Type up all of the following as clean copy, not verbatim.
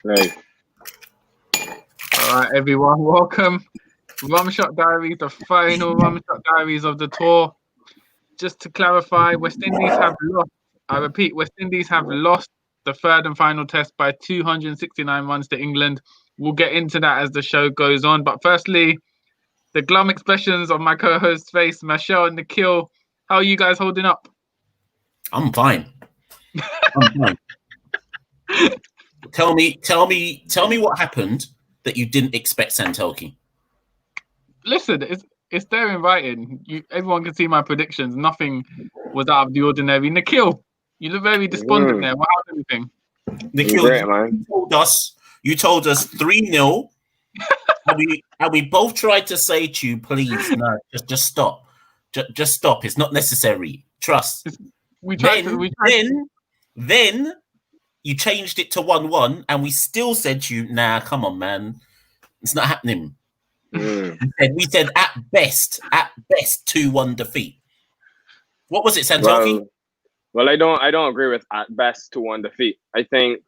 Nice. All right, everyone, welcome. Rum Shot Diaries, the final Rum Shot Diaries of the tour. Just to clarify, West Indies have lost. I repeat, West Indies have lost the third and final test by 269 runs to England. We'll get into that as the show goes on. But firstly, the glum expressions of my co-host's face, Michelle and Nikhil. How are you guys holding up? I'm fine. Tell me what happened that you didn't expect, Santoki. Listen, it's there in writing. Everyone can see my predictions. Nothing was out of the ordinary. Nikhil, you look very despondent there. What happened? Anything? Nikhil, Great, man. You told us 3-0. and we both tried to say to you, please, no, just stop. Just stop. It's not necessary. Trust. Then you changed it to 1-1, and we still said to you, nah, come on, man. It's not happening. We said at best 2-1 defeat. What was it, Santoki? Well, I don't agree with at best 2-1 defeat. I think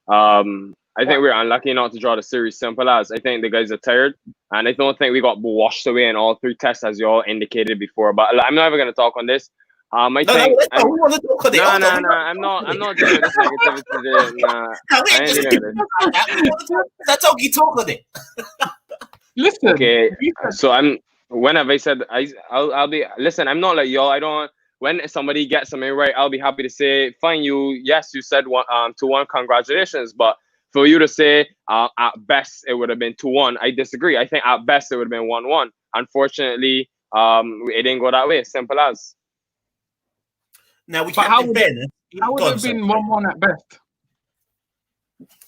we're unlucky not to draw the series. Simple as. I think the guys are tired, and I don't think we got washed away in all 3 tests, as you all indicated before. But I'm not even going to talk on this. We want to talk on it. I'm not doing this negativity. I ain't doing this. Santoki, talk on it. Listen. Okay, so whenever I said I'll be. Listen, I'm not like y'all. I don't. When somebody gets something right, I'll be happy to say, fine, you said 2-1, congratulations. But for you to say at best it would have been 2-1, I disagree. I think at best it would have been 1-1. Unfortunately, it didn't go that way. Simple as. Now we can't. How would it have been 1-1 at best?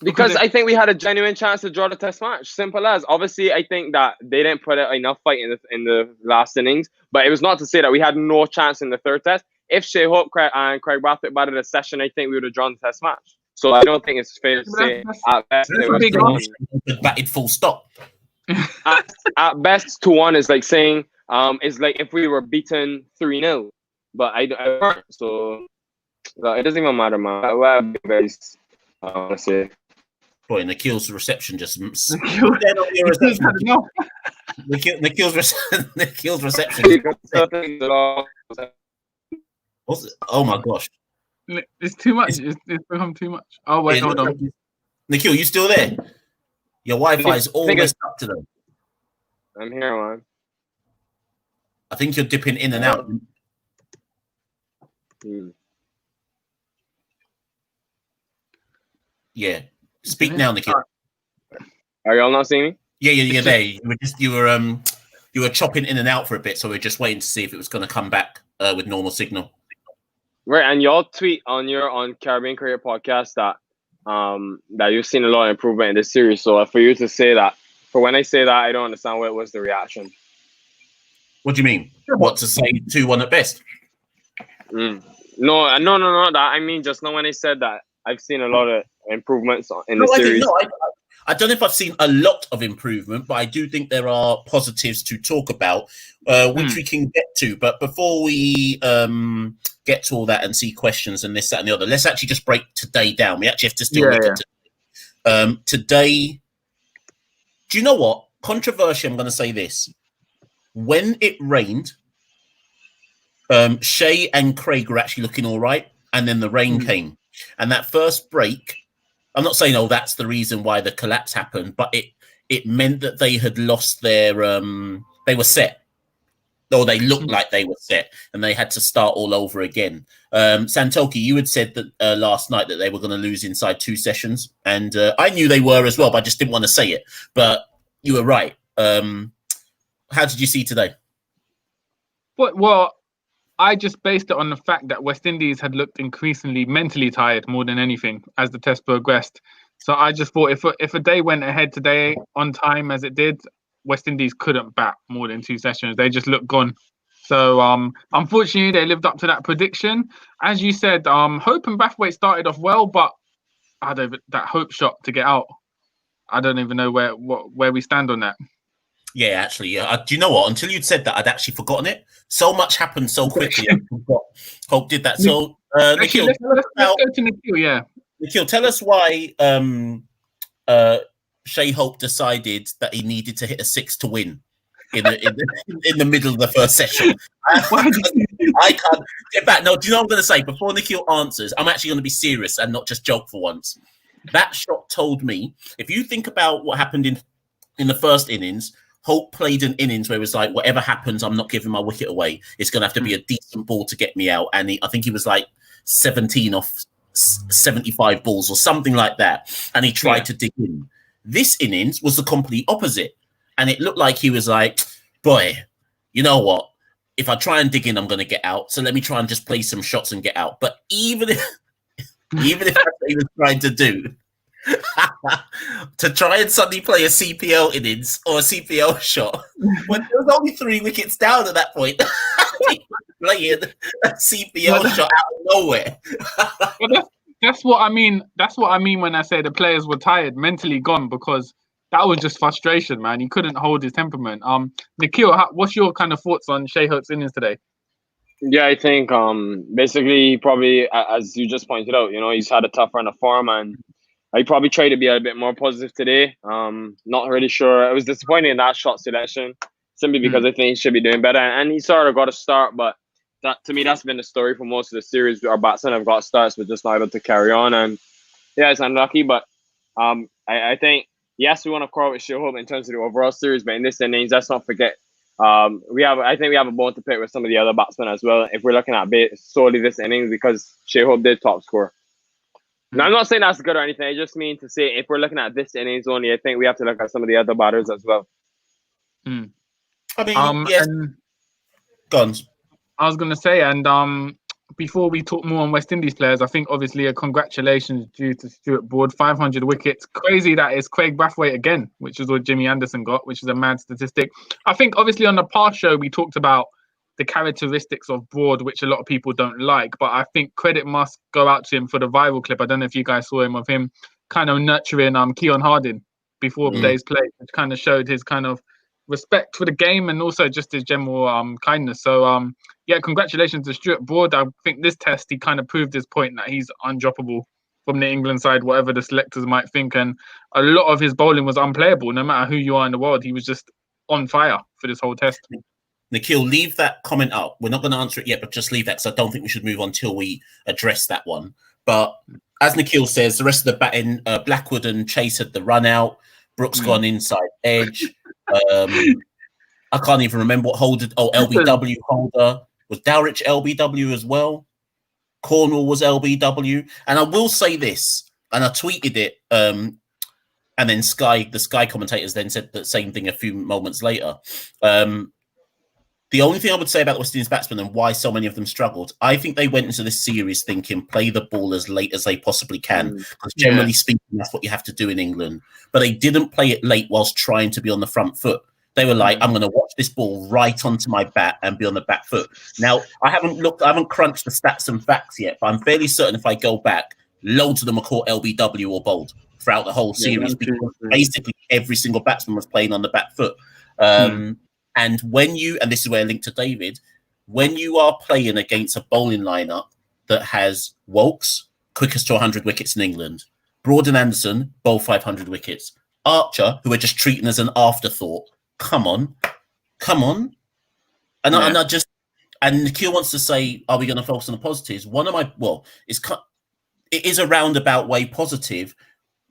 Because I think we had a genuine chance to draw the test match. Simple as. Obviously, I think that they didn't put enough fight in the last innings, but it was not to say that we had no chance in the third test. If Shea Hope and Craig Brathwaite batted a session, I think we would have drawn the test match. So I don't think it's fair to say at best it was 2-1. Batted full stop. At best, 2-1 is like saying it's like if we were beaten 3-0, but I weren't. So it doesn't even matter, man. I say. Boy, Nikhil's reception just. Nikhil's reception. Oh my gosh! It's too much. It's become too much. Oh wait, hold on. Nikhil, you still there? Your Wi-Fi is almost up to them. I'm here, man. I think you're dipping in and out. Yeah. Speak now, Nikhil. Are y'all not seeing me? Yeah, there. You were chopping in and out for a bit, so we're just waiting to see if it was going to come back with normal signal. Right, and y'all tweet on Caribbean Career Podcast that you've seen a lot of improvement in this series. So for you to say that, for when I say that, I don't understand what was the reaction. What do you mean? What, to say 2-1 at best? No, that I mean just now when I said that, I've seen a lot of improvements in the series. I don't know if I've seen a lot of improvement, but I do think there are positives to talk about, which we can get to. But before we get to all that and see questions and this, that, and the other, let's actually just break today down. We actually have to still look at today. Do you know what? Controversial, I'm going to say this. When it rained, Shea and Craig were actually looking all right, and then the rain came. And that first break, I'm not saying, that's the reason why the collapse happened, but it meant that they had lost their, they were set. Or they looked like they were set, and they had to start all over again. Santoki, you had said that last night that they were going to lose inside 2 sessions, and I knew they were as well, but I just didn't want to say it. But you were right. How did you see today? Well, I just based it on the fact that West Indies had looked increasingly mentally tired more than anything as the test progressed. So I just thought if a day went ahead today on time as it did, West Indies couldn't bat more than 2 sessions. They just looked gone. So unfortunately, they lived up to that prediction. As you said, Hope and Brathwaite started off well, but that Hope shot to get out, I don't even know where we stand on that. Yeah, actually, do you know what? Until you'd said that, I'd actually forgotten it. So much happened so quickly. I forgot. Hope did that. So, Nikhil, let's go to Nikhil. Yeah, Nikhil, tell us why Shea Hope decided that he needed to hit a 6 to win in the middle of the first session. I can't get back. No, do you know what I'm going to say? Before Nikhil answers, I'm actually going to be serious and not just joke for once. That shot told me, if you think about what happened in the first innings, Hope played an innings where it was like, whatever happens, I'm not giving my wicket away. It's going to have to be a decent ball to get me out. And I think he was like 17 off 75 balls or something like that. And he tried to dig in. This innings was the complete opposite. And it looked like he was like, boy, you know what? If I try and dig in, I'm going to get out. So let me try and just play some shots and get out. But even if that's what he was trying to do, to try and suddenly play a CPL innings or a CPL shot, when there was only 3 wickets down at that point, playing a CPL shot out of nowhere. That's what I mean. That's what I mean when I say the players were tired, mentally gone, because that was just frustration, man. He couldn't hold his temperament. Nikhil, what's your kind of thoughts on Shea Hope's innings today? Yeah, I think basically probably, as you just pointed out, he's had a tough run of form, and I probably tried to be a bit more positive today. Not really sure. It was disappointing in that shot selection, simply because I think he should be doing better, and he sort of got a start, but that, to me, that's been the story for most of the series. Our batsmen have got starts, but just not able to carry on, and yeah, it's unlucky, but I think, yes, we want to call it Shea Hope in terms of the overall series, but in this innings, let's not forget, I think we have a bone to pick with some of the other batsmen as well, if we're looking at solely this innings, because Shea Hope did top score. Now, I'm not saying that's good or anything. I just mean to say, if we're looking at this innings only, I think we have to look at some of the other batters as well. I mean, yes. Go on. I was going to say, and before we talk more on West Indies players, I think obviously a congratulations due to Stuart Broad, 500 wickets. Crazy that it's Craig Brathwaite again, which is what Jimmy Anderson got, which is a mad statistic. I think obviously on the past show, we talked about the characteristics of Broad, which a lot of people don't like, but I think credit must go out to him for the viral clip. I don't know if you guys saw him, of him kind of nurturing Keon Harding before the day's play, which kind of showed his kind of respect for the game and also just his general kindness. So yeah, congratulations to Stuart Broad. I think this test he kind of proved his point that he's undroppable from the England side, whatever the selectors might think, and a lot of his bowling was unplayable. No matter who you are in the world, he was just on fire for this whole test. Nikhil, leave that comment up. We're not going to answer it yet, but just leave that, because I don't think we should move on till we address that one. But as Nikhil says, the rest of the batting, Blackwood and Chase had the run out. Brooks gone inside edge. I can't even remember what holder. Oh, LBW holder. Was Dowrich LBW as well? Cornwall was LBW. And I will say this, and I tweeted it, and then the Sky commentators then said the same thing a few moments later. The only thing I would say about the West Indies batsmen and why so many of them struggled, I think they went into this series thinking play the ball as late as they possibly can. Because generally speaking, that's what you have to do in England. But they didn't play it late whilst trying to be on the front foot. They were like, I'm going to watch this ball right onto my bat and be on the back foot. Now, I haven't crunched the stats and facts yet, but I'm fairly certain if I go back, loads of them are caught LBW or bowled throughout the whole series, because basically every single batsman was playing on the back foot. And and this is where I link to David, when you are playing against a bowling lineup that has Wilkes, quickest to 100 wickets in England, Broad and Anderson, bowl 500 wickets, Archer, who are just treating as an afterthought. Come on. And and Nikhil wants to say, are we going to focus on the positives? It is a roundabout way positive,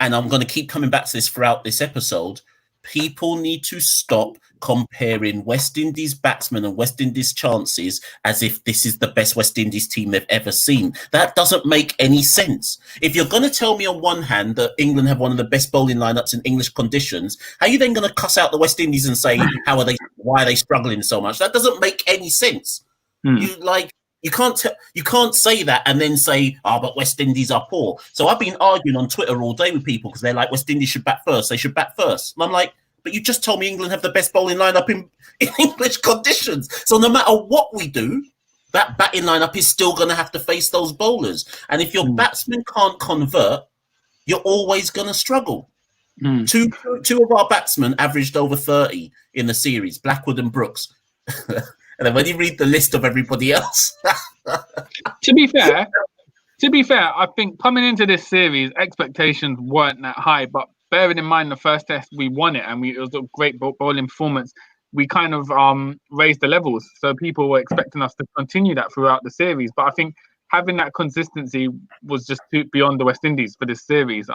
and I'm going to keep coming back to this throughout this episode. People need to stop comparing West Indies batsmen and West Indies chances as if this is the best West Indies team they've ever seen. That doesn't make any sense. If you're going to tell me on one hand that England have one of the best bowling lineups in English conditions, how are you then going to cuss out the West Indies and say, why are they struggling so much? That doesn't make any sense. You can't say that and then say, but West Indies are poor. So I've been arguing on Twitter all day with people because they're like, West Indies should bat first. They should bat first. And I'm like, but you just told me England have the best bowling lineup in English conditions. So no matter what we do, that batting lineup is still going to have to face those bowlers. And if your batsmen can't convert, you're always going to struggle. Two of our batsmen averaged over 30 in the series, Blackwood and Brooks. And then when you read the list of everybody else. To be fair, I think coming into this series, expectations weren't that high. But bearing in mind the first test we won it and it was a great bowling performance, we kind of raised the levels, so people were expecting us to continue that throughout the series. But I think having that consistency was just beyond the West Indies for this series.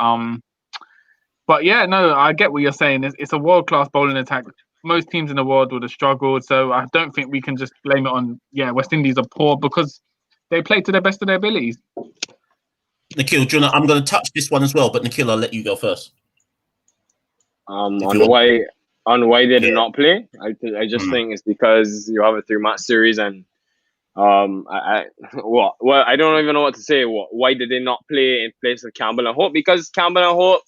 But yeah, no, I get what you're saying. It's a world-class bowling attack. Most teams in the world would have struggled, so I don't think we can just blame it on West Indies are poor, because they played to the best of their abilities. Nikhil, I'm going to touch this one as well, but Nikhil, I'll let you go first. On why they did not play, I just think it's because you have a 3-match series, and I don't even know what to say. Why did they not play in place of Campbell and Hope? Because Campbell and Hope,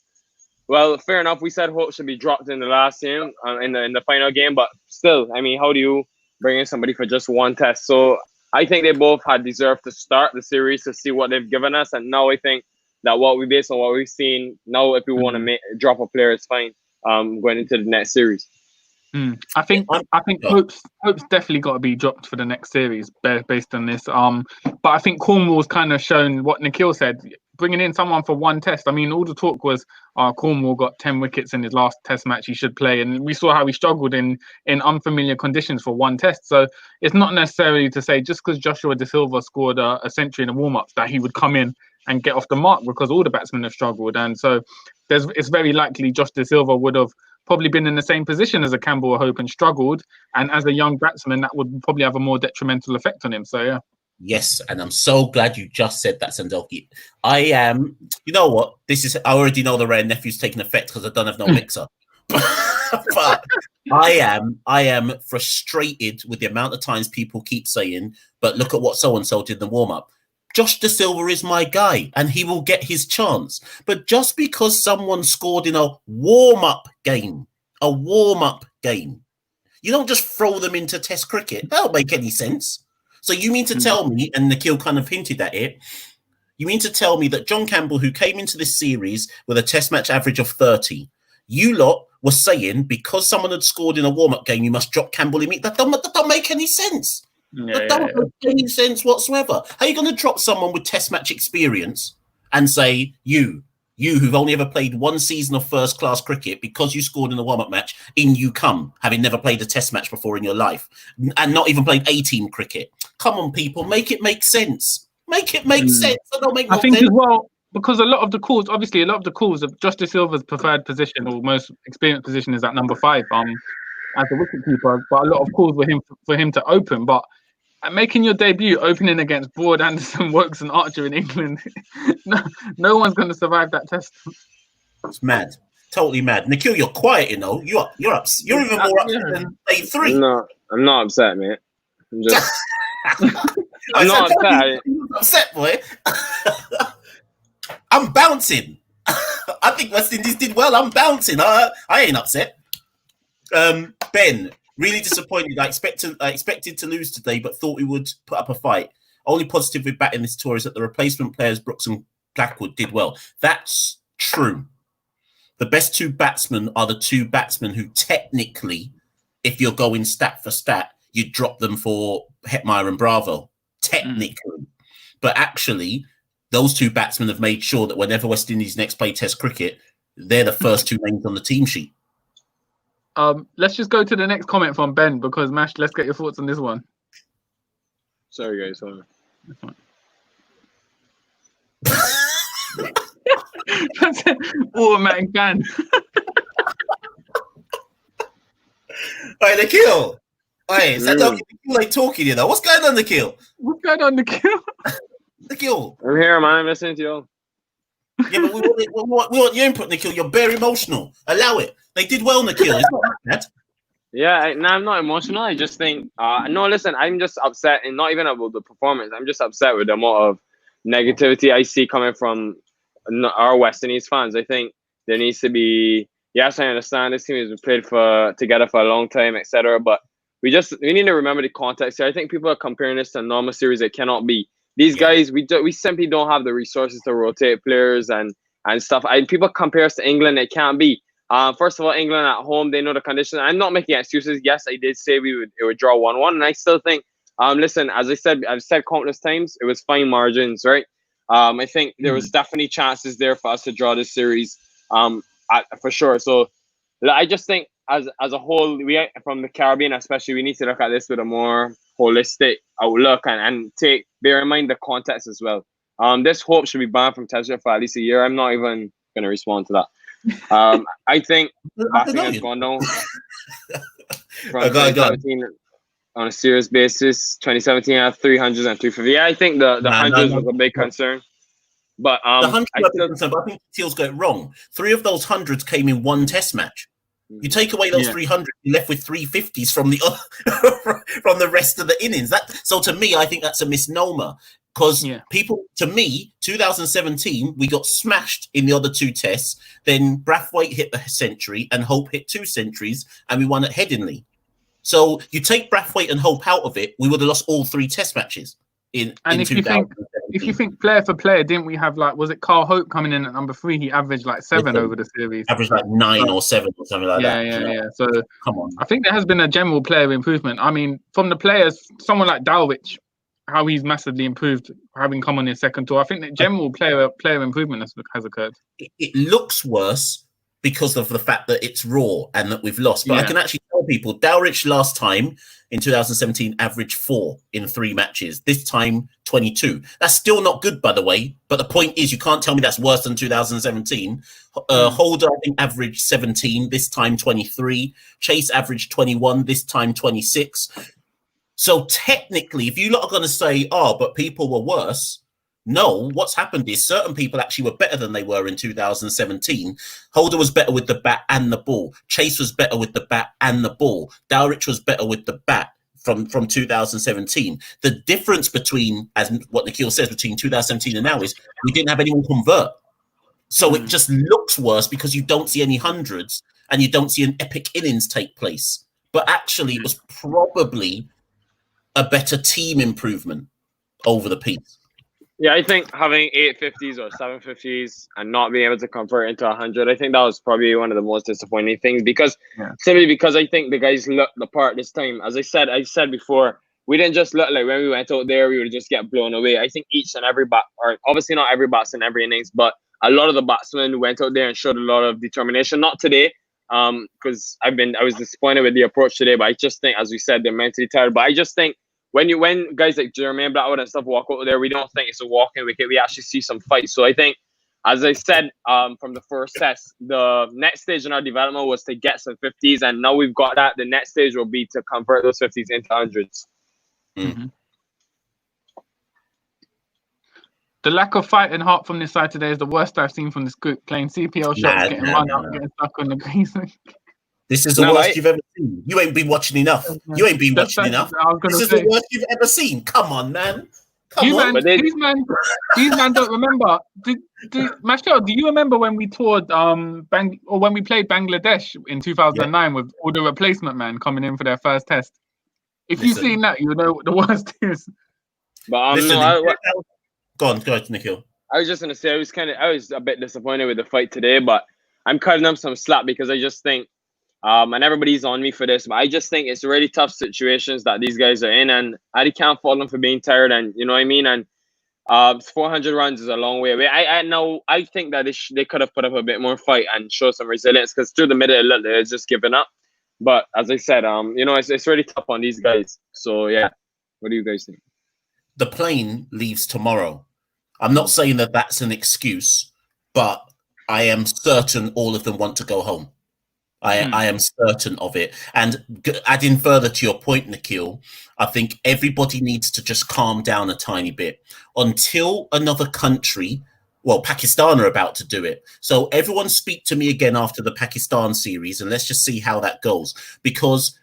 well, fair enough. We said Hope should be dropped in the last game, in the final game, but still, I mean, how do you bring in somebody for just one test? So I think they both had deserved to start the series to see what they've given us, and now I think that based on what we've seen, now if we want to drop a player, it's fine. Going into the next series. I think Hope's definitely got to be dropped for the next series based on this. But I think Cornwall's kind of shown what Nikhil said, bringing in someone for one test. I mean, all the talk was Cornwall got 10 wickets in his last test match, he should play, and we saw how he struggled in unfamiliar conditions for one test. So it's not necessarily to say just because Joshua De Silva scored a century in the warm-ups that he would come in and get off the mark, because all the batsmen have struggled. And so it's very likely Josh De Silva would have probably been in the same position as a Campbell or Hope and struggled. And as a young batsman, that would probably have a more detrimental effect on him. So, yeah. Yes, and I'm so glad you just said that, Sandelki. I am, you know what? I already know the rare nephew's taking effect because I don't have no mixer. But I am frustrated with the amount of times people keep saying, but look at what so-and-so did in the warm-up. Josh De Silva is my guy, and he will get his chance. But just because someone scored in a warm-up game, you don't just throw them into Test cricket. That don't make any sense. So you mean to tell me, and Nikhil kind of hinted at it, you mean to tell me that John Campbell, who came into this series with a Test match average of 30, you lot were saying because someone had scored in a warm-up game, you must drop Campbell immediately? That don't make any sense. That don't make any sense whatsoever. How are you going to drop someone with Test match experience and say, you who've only ever played one season of first-class cricket, because you scored in a warm-up match, in you come, having never played a Test match before in your life, and not even played A-team cricket? Come on, people, make it make sense. Make it make sense. I think as well, because a lot of the calls of Josh De Silva's preferred position or most experienced position is at number 5 as a wicketkeeper, but a lot of calls were for him to open. But making your debut opening against Broad, Anderson, Wokes and Archer in England, no one's going to survive that test. It's mad. Totally mad. Nikhil, you're quiet, you know. You're even more upset than day 3. No, I'm not upset, mate. I'm just... I'm not upset. Upset, boy. I'm bouncing. I think West Indies did well. I'm bouncing. I ain't upset. Ben, really disappointed. I expected to lose today, but thought we would put up a fight. Only positive with batting this tour is that the replacement players, Brooks and Blackwood, did well. That's true. The best 2 batsmen are the 2 batsmen who technically, if you're going stat for stat, you drop them for Hetmeyer and Bravo. Technically. But actually, those 2 batsmen have made sure that whenever West Indies next play Test cricket, they're the first 2 names on the team sheet. Let's just go to the next comment from Ben, because Mash, let's get your thoughts on this one. Sorry, guys. Sorry. That's an automatic ban. Alright, Nikhil. Hey, Nikhil ain't talking, you know. What's going on, Nikhil? What's going on, Nikhil? Nikhil. I'm here, man. I'm listening to you. Yeah, but we want your input, Nikhil. You're very emotional. Allow it. They did well, Nikhil. It's not like that. Yeah, I'm not emotional. I just think, no, listen, I'm just upset, and not even about the performance. I'm just upset with the amount of negativity I see coming from our West Indies fans. I think there needs to be, yes, I understand this team has played together for a long time, etc. But we need to remember the context here. I think people are comparing this to a normal series. It cannot be. These guys, we simply don't have the resources to rotate players and stuff. People compare us to England. It can't be. First of all, England at home, they know the conditions. I'm not making excuses. Yes, I did say it would draw 1-1, and I still think. Listen, as I've said countless times, it was fine margins, right? I think there was definitely chances there for us to draw this series. for sure. So I just think as a whole, we from the Caribbean especially, we need to look at this with a more holistic outlook and bear in mind the context as well. This hope should be banned from Tesla for at least a year. I'm not even gonna respond to that. I think batting has gone down from 2017 on a serious basis. 2017 had 300s and 350. Yeah, I think the hundreds was a big concern. But the hundred I think Teal's got it wrong. 3 of those hundreds came in one test match. You take away those 300, you're left with 350s from the from the rest of the innings. So to me, I think that's a misnomer because people, to me, 2017 we got smashed in the other 2 tests. Then Brathwaite hit the century and Hope hit 2 centuries, and we won at Headingley. So you take Brathwaite and Hope out of it, we would have lost all 3 test matches. If you think player for player, didn't we have was it Carl Hope coming in at number 3? He averaged 7 over the series. Averaged 9 or 7 or something like that. Yeah. So come on. I think there has been a general player improvement. I mean, from the players, someone like Dulwich, how he's massively improved having come on his second tour. I think that general player improvement has occurred. It looks worse because of the fact that it's raw and that we've lost. But I can actually tell people, Dowrich last time in 2017 averaged 4 in 3 matches. This time, 22. That's still not good, by the way. But the point is, you can't tell me that's worse than 2017. Holder, I think, averaged 17. This time, 23. Chase averaged 21. This time, 26. So technically, if you lot are going to say, but people were worse, no, what's happened is certain people actually were better than they were in 2017. Holder was better with the bat and the ball. Chase was better with the bat and the ball. Dowrich was better with the bat from 2017. The difference between, as what Nikhil says, between 2017 and now is we didn't have anyone convert. So it just looks worse because you don't see any hundreds and you don't see an epic innings take place. But actually, it was probably a better team improvement over the piece. Yeah, I think having 850s or 750s and not being able to convert into 100, I think that was probably one of the most disappointing things simply because I think the guys looked the part this time. As I said before, we didn't just look like when we went out there, we would just get blown away. I think each and every or obviously not every batsman every innings, but a lot of the batsmen went out there and showed a lot of determination. Not today, because I was disappointed with the approach today, but I just think, as we said, they're mentally tired. But I just think when guys like Jermaine Blackwood and stuff walk out there, we don't think it's a walking wicket. We actually see some fights. So I think, as I said from the first test, the next stage in our development was to get some 50s, and now we've got that. The next stage will be to convert those 50s into 100s. Mm-hmm. The lack of fight and heart from this side today is the worst I've seen from this group. Playing CPL shots, getting run up, getting stuck on the grease. This is the worst you've ever seen. You ain't been watching enough. You ain't been watching enough. This is the worst you've ever seen. Come on, man. These man don't remember. Mashal, do you remember when we toured when we played Bangladesh in 2009 with all the replacement men coming in for their first test? If you've seen that, you know what the worst is. But go on, Nikhil. I was just gonna say I was a bit disappointed with the fight today, but I'm cutting them some slack because I just think and everybody's on me for this, but I just think it's really tough situations that these guys are in, and I can't fault them for being tired, and you know what I mean. And 400 runs is a long way away. I think that they could have put up a bit more fight and show some resilience, because through the middle they're just giving up. But as I said, it's really tough on these guys. So yeah, what do you guys think? The plane leaves tomorrow. I'm not saying that that's an excuse, but I am certain all of them want to go home. I am certain of it. And adding further to your point, Nikhil, I think everybody needs to just calm down a tiny bit until another country, Pakistan are about to do it. So everyone speak to me again after the Pakistan series, and let's just see how that goes. Because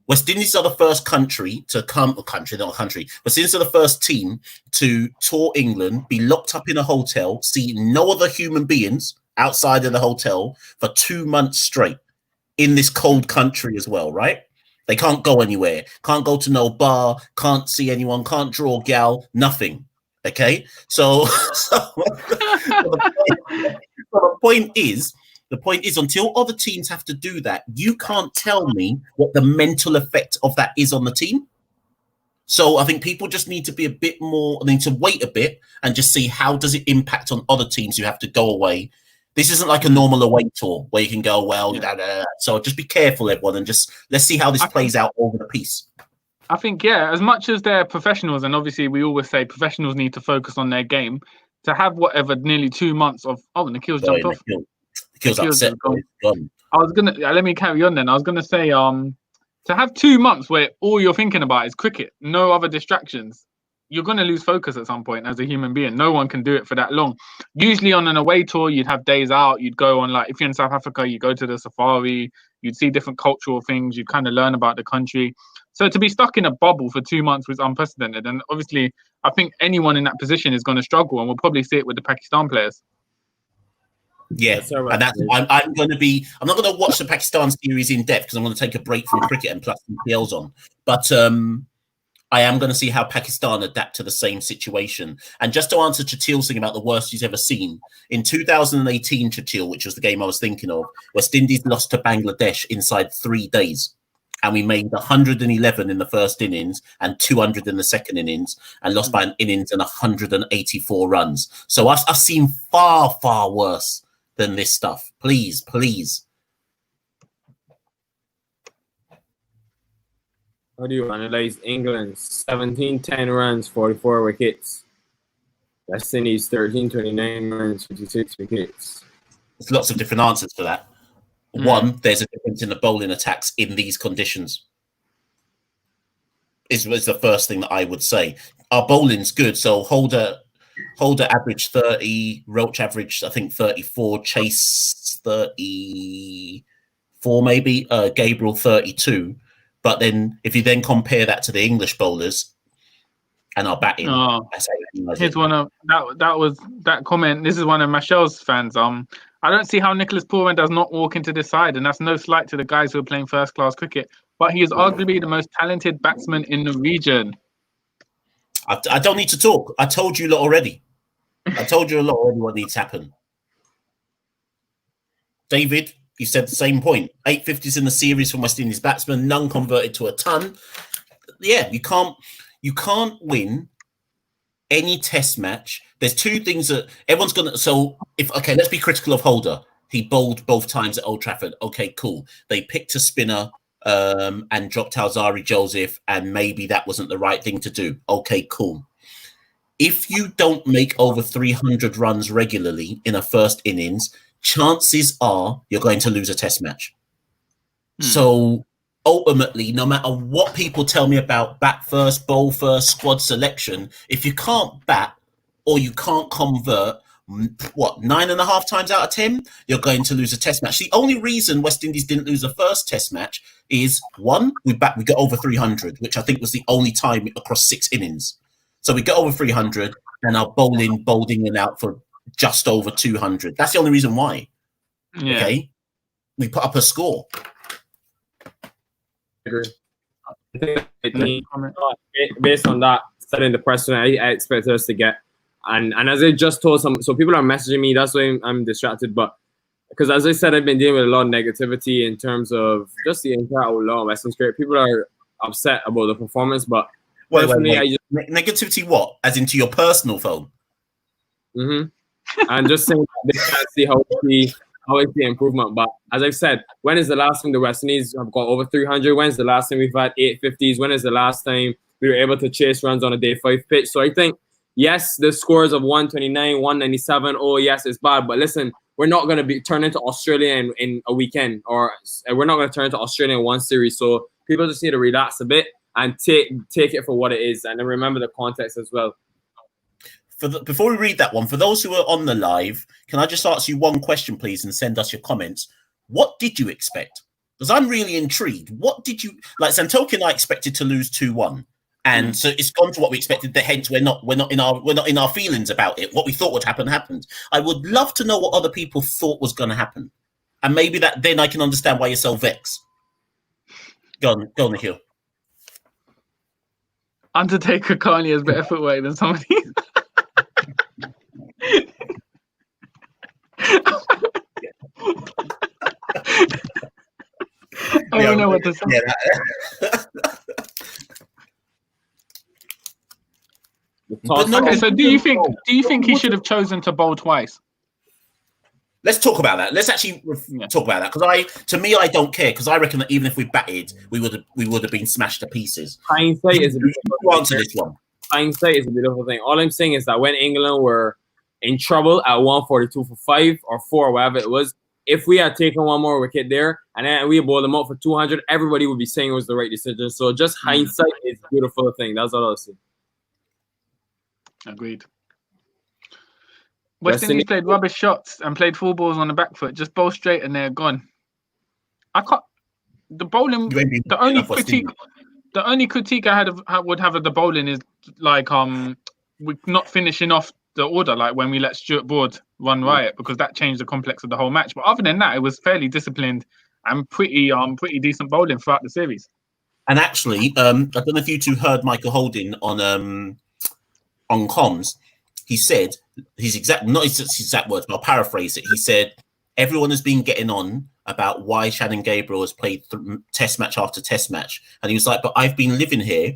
West Indies are the first country to come, West Indies are the first team to tour England, be locked up in a hotel, see no other human beings outside of the hotel for 2 months straight. In this cold country as well, right? They can't go anywhere, can't go to no bar, can't see anyone, can't draw gal, nothing. Okay, so the point is, until other teams have to do that, you can't tell me what the mental effect of that is on the team. So I think people just need to be a bit more, need to wait a bit and just see how does it impact on other teams who have to go away. This isn't like a normal away tour where you can go, well, so just be careful, everyone, and just let's see how this plays out over the piece. I think, as much as they're professionals, and obviously we always say professionals need to focus on their game, to have whatever nearly 2 months of Nikhil's jumped off. Nikhil's upset. Gone. I was gonna let me carry on then. I was gonna say to have 2 months where all you're thinking about is cricket, no other distractions, you're gonna lose focus at some point as a human being. No one can do it for that long. Usually on an away tour, you'd have days out. You'd go on, like, if you're in South Africa, you go to the safari. You'd see different cultural things. You'd kind of learn about the country. So to be stuck in a bubble for 2 months was unprecedented. And obviously, I think anyone in that position is going to struggle, and we'll probably see it with the Pakistan players. Yeah, and that's I'm going to be. I'm not going to watch the Pakistan series in depth because I'm going to take a break from cricket and plus some PLs on. But I am going to see how Pakistan adapt to the same situation. And just to answer Chatil's thing about the worst he's ever seen, in 2018, Chatil, which was the game I was thinking of, West Indies lost to Bangladesh inside 3 days. And we made 111 in the first innings and 200 in the second innings and lost by an innings and 184 runs. So I've seen far, far worse than this stuff. Please, please. How do you analyze England's 17-10 runs, 44 wickets? West Indies 13-29 runs, 56 wickets. There's lots of different answers for that. One, there's a difference in the bowling attacks in these conditions. Is the first thing that I would say. Our bowling's good, so Holder average 30, Roach average I think 34, Chase 34 maybe, Gabriel 32. But then if you then compare that to the English bowlers and our batting, here's one of that comment. This is one of Michelle's fans. I don't see how Nicholas Pooran does not walk into this side, and that's no slight to the guys who are playing first-class cricket. But he is arguably the most talented batsman in the region. I don't need to talk. I told you a lot already. What needs to happen. David, you said the same point. 850s in the series from West Indies batsmen, none converted to a ton. Yeah, you can't win any test match. There's two things that everyone's gonna. So let's be critical of Holder. He bowled both times at Old Trafford. Okay, cool. They picked a spinner and dropped Alzari Joseph, and maybe that wasn't the right thing to do. Okay, cool. If you don't make over 300 runs regularly in a first innings, chances are you're going to lose a test match. So ultimately, no matter what people tell me about bat first, bowl first, squad selection, if you can't bat or you can't convert, 9.5 times out of 10, you're going to lose a test match. The only reason West Indies didn't lose the first test match is, one, we got over 300, which I think was the only time across 6 innings. So we got over 300 and our bowling and out for just over 200. That's the only reason why. Yeah. Okay, we put up a score. Based on that, setting the precedent, I expected us to get, and as I just told so people are messaging me. That's why I'm distracted. But because as I said, I've been dealing with a lot of negativity in terms of just the entire outlaw Western spirit. People are upset about the performance, but wait. Negativity what? As into your personal phone? And just saying that they can't see how it's the improvement. But as I've said, when is the last time the West Indies have got over 300? When is the last time we've had 850s? When is the last time we were able to chase runs on a day 5 pitch? So I think, yes, the scores of 129, 197, oh yes, it's bad. But listen, we're not going to be turned into Australia in a weekend, or we're not going to turn into Australia in one series. So people just need to relax a bit and take it for what it is, and then remember the context as well. Before we read that one, for those who are on the live, can I just ask you one question, please, and send us your comments? What did you expect? Because I'm really intrigued. What did you like? Santoki and I expected to lose 2-1, and so it's gone to what we expected. Hence, we're not in our feelings about it. What we thought would happen happened. I would love to know what other people thought was going to happen, and maybe that then I can understand why you're so vexed. Go on, Nikhil. Undertaker Carney has better footwork than somebody. I don't know what to say. Okay, so do you think he should have chosen to bowl twice? Let's talk about that. Let's actually talk about that, because to me, I don't care, because I reckon that even if we batted, we would have been smashed to pieces. Hindsight is a beautiful answer this one. Hindsight is a beautiful thing. All I'm saying is that when England were in trouble at 142 for 5 or 4, whatever it was, if we had taken one more wicket there and then we bowled them out for 200, everybody would be saying it was the right decision. So just hindsight is a beautiful thing. That's all I'll say. Agreed. West Indies played rubbish shots and played full balls on the back foot. Just bowl straight and they're gone. I can't. The bowling. The only critique I would have of the bowling is like we're not finishing off the order like when we let Stuart Broad run riot, because that changed the complex of the whole match. But other than that, it was fairly disciplined and pretty decent bowling throughout the series. And actually, I don't know if you two heard Michael Holding on comms. He said not his exact words, but I'll paraphrase it. He said everyone has been getting on about why Shannon Gabriel has played test match after test match, and he was like, "But I've been living here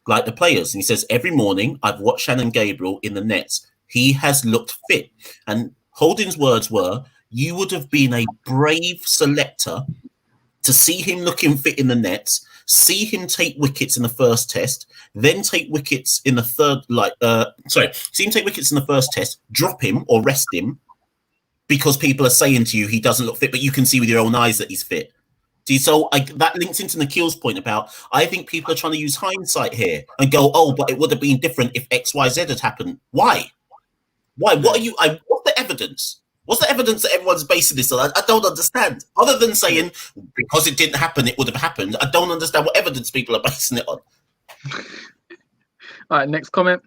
like the players." And he says, "Every morning I've watched Shannon Gabriel in the nets. He has looked fit." And Holding's words were, "You would have been a brave selector to see him looking fit in the nets, see him take wickets in the first test, then take wickets in the third, see him take wickets in the first test, drop him or rest him because people are saying to you he doesn't look fit, but you can see with your own eyes that he's fit." See, so that links into Nikhil's point about, I think people are trying to use hindsight here and go, "Oh, but it would have been different if X, Y, Z had happened." Why? What are you? What's the evidence? What's the evidence that everyone's basing this on? I don't understand. Other than saying because it didn't happen, it would have happened. I don't understand what evidence people are basing it on. All right, next comment.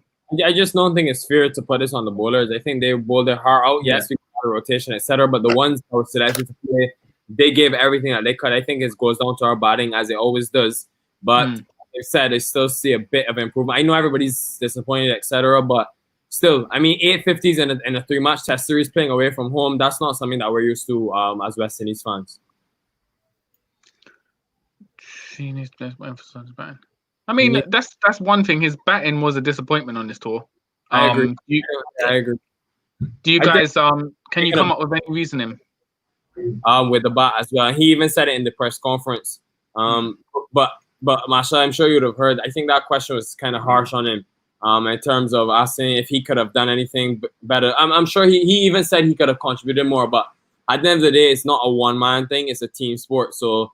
I just don't think it's fair to put this on the bowlers. I think they bowled their heart out. Yes, we got a rotation, etc. But the ones that were selected to play, they gave everything that they could. I think it goes down to our batting, as it always does. But like I said, I still see a bit of improvement. I know everybody's disappointed, etc. But still, I mean, 850s in a 3-match test series playing away from home, that's not something that we're used to as West Indies fans. I mean, that's one thing. His batting was a disappointment on this tour. I agree. I agree. Do you guys can you come up with any reasoning? With the bat as well. He even said it in the press conference. But Masha, I'm sure you'd have heard. I think that question was kind of harsh on him. In terms of asking if he could have done anything better. I'm sure he even said he could have contributed more, but at the end of the day, it's not a one-man thing, it's a team sport. So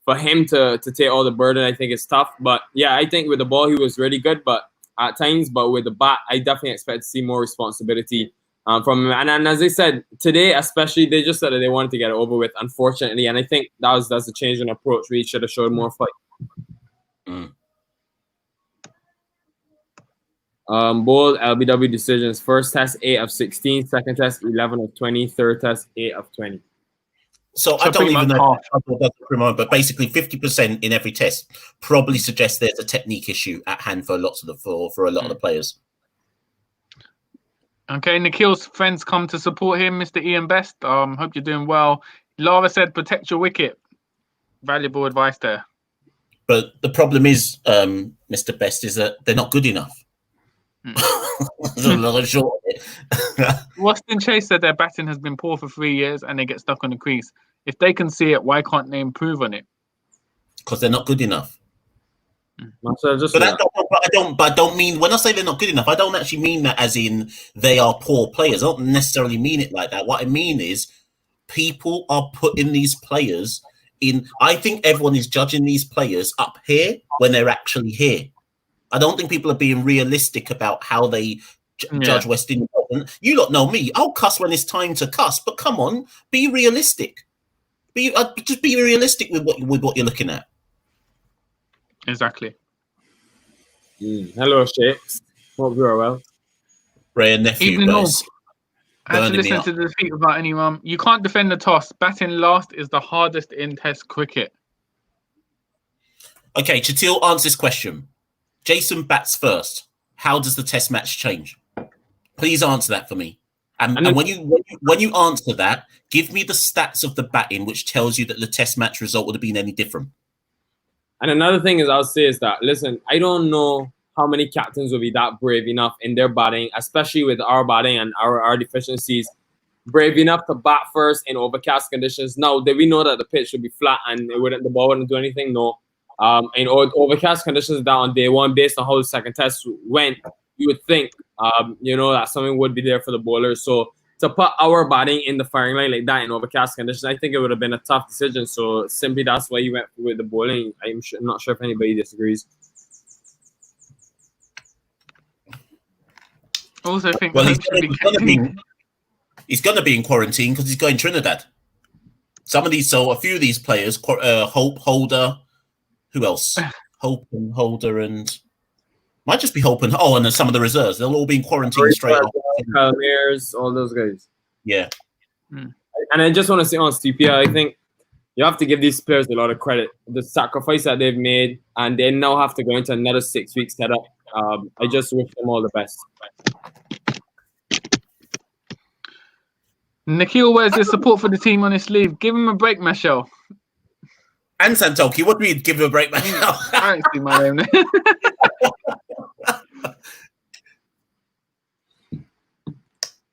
for him to take all the burden, I think it's tough. But yeah, I think with the ball, he was really good, but at times, but with the bat, I definitely expect to see more responsibility from him. And as I said, today, especially, they just said that they wanted to get it over with, unfortunately. And I think that's a change in approach. We should have showed more fight. Bold LBW decisions. First test 8 of 16, second test 11 of 20, third test 8 of 20. So I don't even know, but basically 50% in every test probably suggests there's a technique issue at hand for a lot of the players. Okay, Nikhil's friends come to support him, Mr. Ian Best. Hope you're doing well. Lara said, "Protect your wicket." Valuable advice there. But the problem is, Mr. Best, is that they're not good enough. Weston Chase said their batting has been poor for 3 years and they get stuck on the crease. If they can see it, why can't they improve on it? Because they're not good enough. But I don't mean, when I say they're not good enough, I don't actually mean that as in they are poor players. I don't necessarily mean it like that. What I mean is people are putting these players in. I think everyone is judging these players up here when they're actually here. I don't think people are being realistic about how they judge West Indies. You lot know me. I'll cuss when it's time to cuss, but come on, be realistic. Just be realistic with what you're looking at. Exactly. Hello, Shakes. Hope you are well. Ray and nephew, guys. I had to listen to the defeat without anyone. You can't defend the toss. Batting last is the hardest in Test cricket. Okay, Chatil, answer this question. Jason bats first. How does the Test match change? Please answer that for me. And when you answer that, give me the stats of the batting, which tells you that the Test match result would have been any different. And another thing I'll say is that, listen, I don't know how many captains will be that brave enough in their batting, especially with our batting and our deficiencies, brave enough to bat first in overcast conditions. Now, did we know that the pitch would be flat and the ball wouldn't do anything? No. In overcast conditions down on day one, based on how the second test went, you would think, that something would be there for the bowlers. So to put our batting in the firing line like that in overcast conditions, I think it would have been a tough decision. So simply that's why you went with the bowling. I'm not sure if anybody disagrees. I also think he's going to be in quarantine because he's going Trinidad. A few of these players, Hope, Holder, who else? Hope and Holder and might just be Hope and and then some of the reserves. They'll all be in quarantine straight off. Mears, all those guys. Yeah. And I just want to say on Stupia, I think you have to give these players a lot of credit. The sacrifice that they've made, and they now have to go into another 6-week setup. I just wish them all the best. Nikhil wears his support for the team on his sleeve. Give him a break, Michelle. And Santoki, what do you give him a break, Michelle? I don't see my name.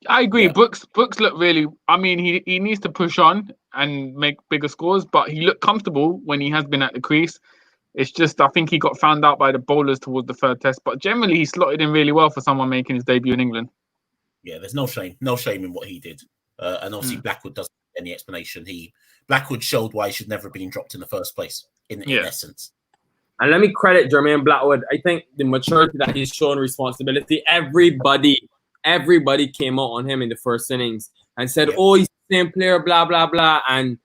I agree. Yeah. Brooks looked really. I mean, he needs to push on and make bigger scores, but he looked comfortable when he has been at the crease. It's just I think he got found out by the bowlers towards the third test, but generally he slotted in really well for someone making his debut in England. Yeah, there's no shame in what he did, and obviously Blackwood doesn't have any explanation. Blackwood showed why he should never have been dropped in the first place. In essence. And let me credit Jermaine Blackwood. I think the maturity that he's shown, responsibility. Everybody came out on him in the first innings and said, "Oh, he's the same player, blah blah blah." And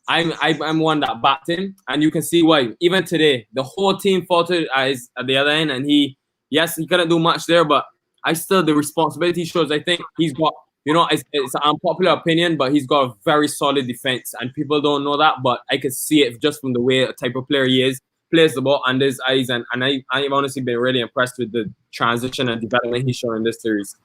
I'm one that backed him, and you can see why. Even today, the whole team faltered at the other end, and he couldn't do much there, but the responsibility shows. I think he's got, it's an unpopular opinion, but he's got a very solid defense, and people don't know that, but I can see it just from the way type of player he is. Plays the ball under his eyes, and I've honestly been really impressed with the transition and development he's shown in this series.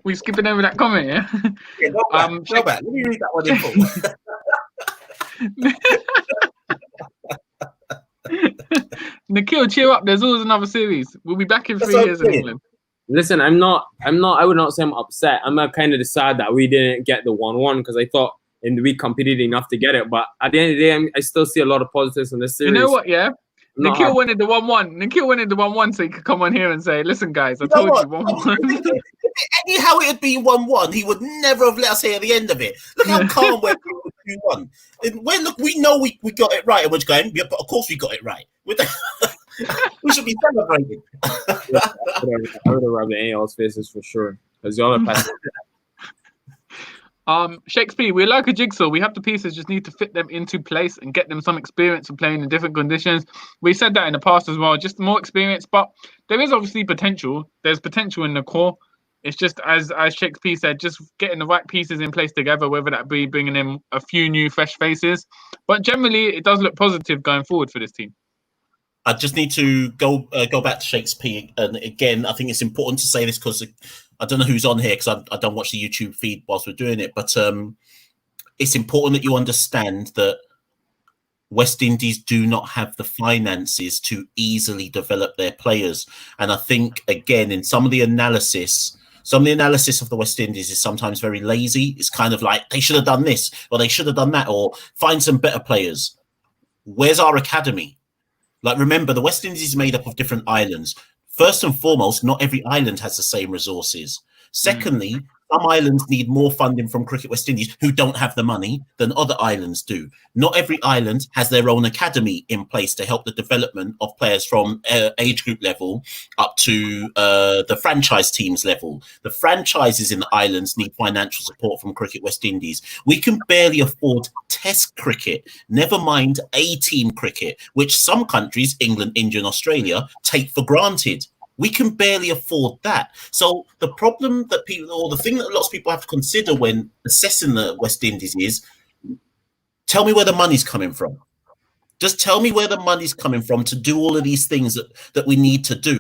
We skipping over that comment, yeah? Go back. Let me read that one in full. Nikhil, cheer up. There's always another series. We'll be back in 3 years in England. Listen, I would not say I'm upset. I'm kind of sad that we didn't get the 1-1 because I thought we competed enough to get it. But at the end of the day, I still see a lot of positives in this series. You know what, yeah? Nikhil wanted the 1-1 so he could come on here and say, "Listen, guys, I told you 1-1." Anyhow, it had been 1-1. He would never have let us hear the end of it. Look how calm we're 2-1. Look, we know we got it right, and we're going. Yeah, but of course we got it right. We should be celebrating. I would have rubbed it in y'all's faces for sure, because y'all are passing. Shakespeare, we're like a jigsaw. We have the pieces, just need to fit them into place and get them some experience of playing in different conditions. We said that in the past as well, just more experience, but there is obviously potential. There's potential in the core. It's just, as Shakespeare said, just getting the right pieces in place together, whether that be bringing in a few new fresh faces. But generally, it does look positive going forward for this team. I just need to go back to Shakespeare. And again, I think it's important to say this because I don't know who's on here because I don't watch the YouTube feed whilst we're doing it. But it's important that you understand that West Indies do not have the finances to easily develop their players. And I think, again, in some of the analysis of the West Indies is sometimes very lazy. It's kind of like, they should have done this or they should have done that or find some better players. Where's our academy? Like, remember, the West Indies is made up of different islands. First and foremost, not every island has the same resources. Secondly, some islands need more funding from Cricket West Indies, who don't have the money, than other islands do. Not every island has their own academy in place to help the development of players from age group level up to the franchise teams level. The franchises in the islands need financial support from Cricket West Indies. We can barely afford Test cricket, never mind A-team cricket, which some countries, England, India and Australia, take for granted. We can barely afford that. So the problem that people, or the thing that lots of people have to consider when assessing the West Indies is, tell me where the money's coming from. Just tell me where the money's coming from to do all of these things that we need to do.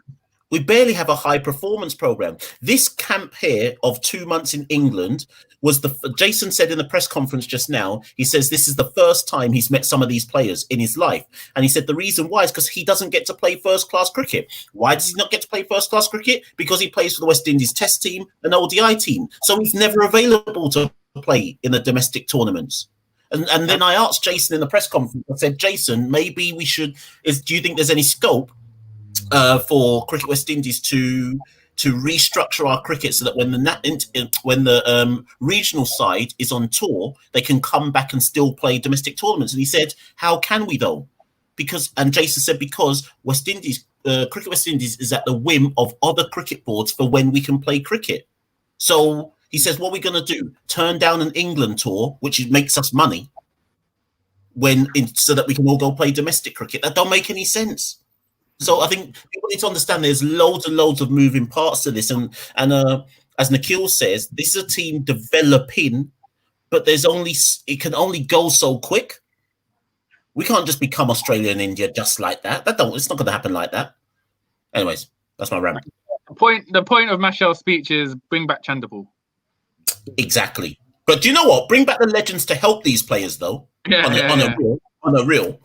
We barely have a high performance program. This camp here of 2 months in England was Jason said in the press conference just now, he says this is the first time he's met some of these players in his life. And he said the reason why is because he doesn't get to play first class cricket. Why does he not get to play first class cricket? Because he plays for the West Indies Test team and ODI team. So he's never available to play in the domestic tournaments. And then I asked Jason in the press conference, I said, Jason, maybe we should, do you think there's any scope for Cricket West Indies to restructure our cricket so that when the regional side is on tour, they can come back and still play domestic tournaments? And he said, how can we though? And Jason said, because West Indies, Cricket West Indies is at the whim of other cricket boards for when we can play cricket. So he says, what are we going to do? Turn down an England tour, which makes us money, so that we can all go play domestic cricket? That don't make any sense. So I think people need to understand there's loads and loads of moving parts to this. And as Nikhil says, this is a team developing, but it can only go so quick. We can't just become Australia and India just like that. It's not going to happen like that. Anyways, that's my rant. The point of Mashal's speech is bring back Chandapur. Exactly. But do you know what? Bring back the legends to help these players, though. On a real.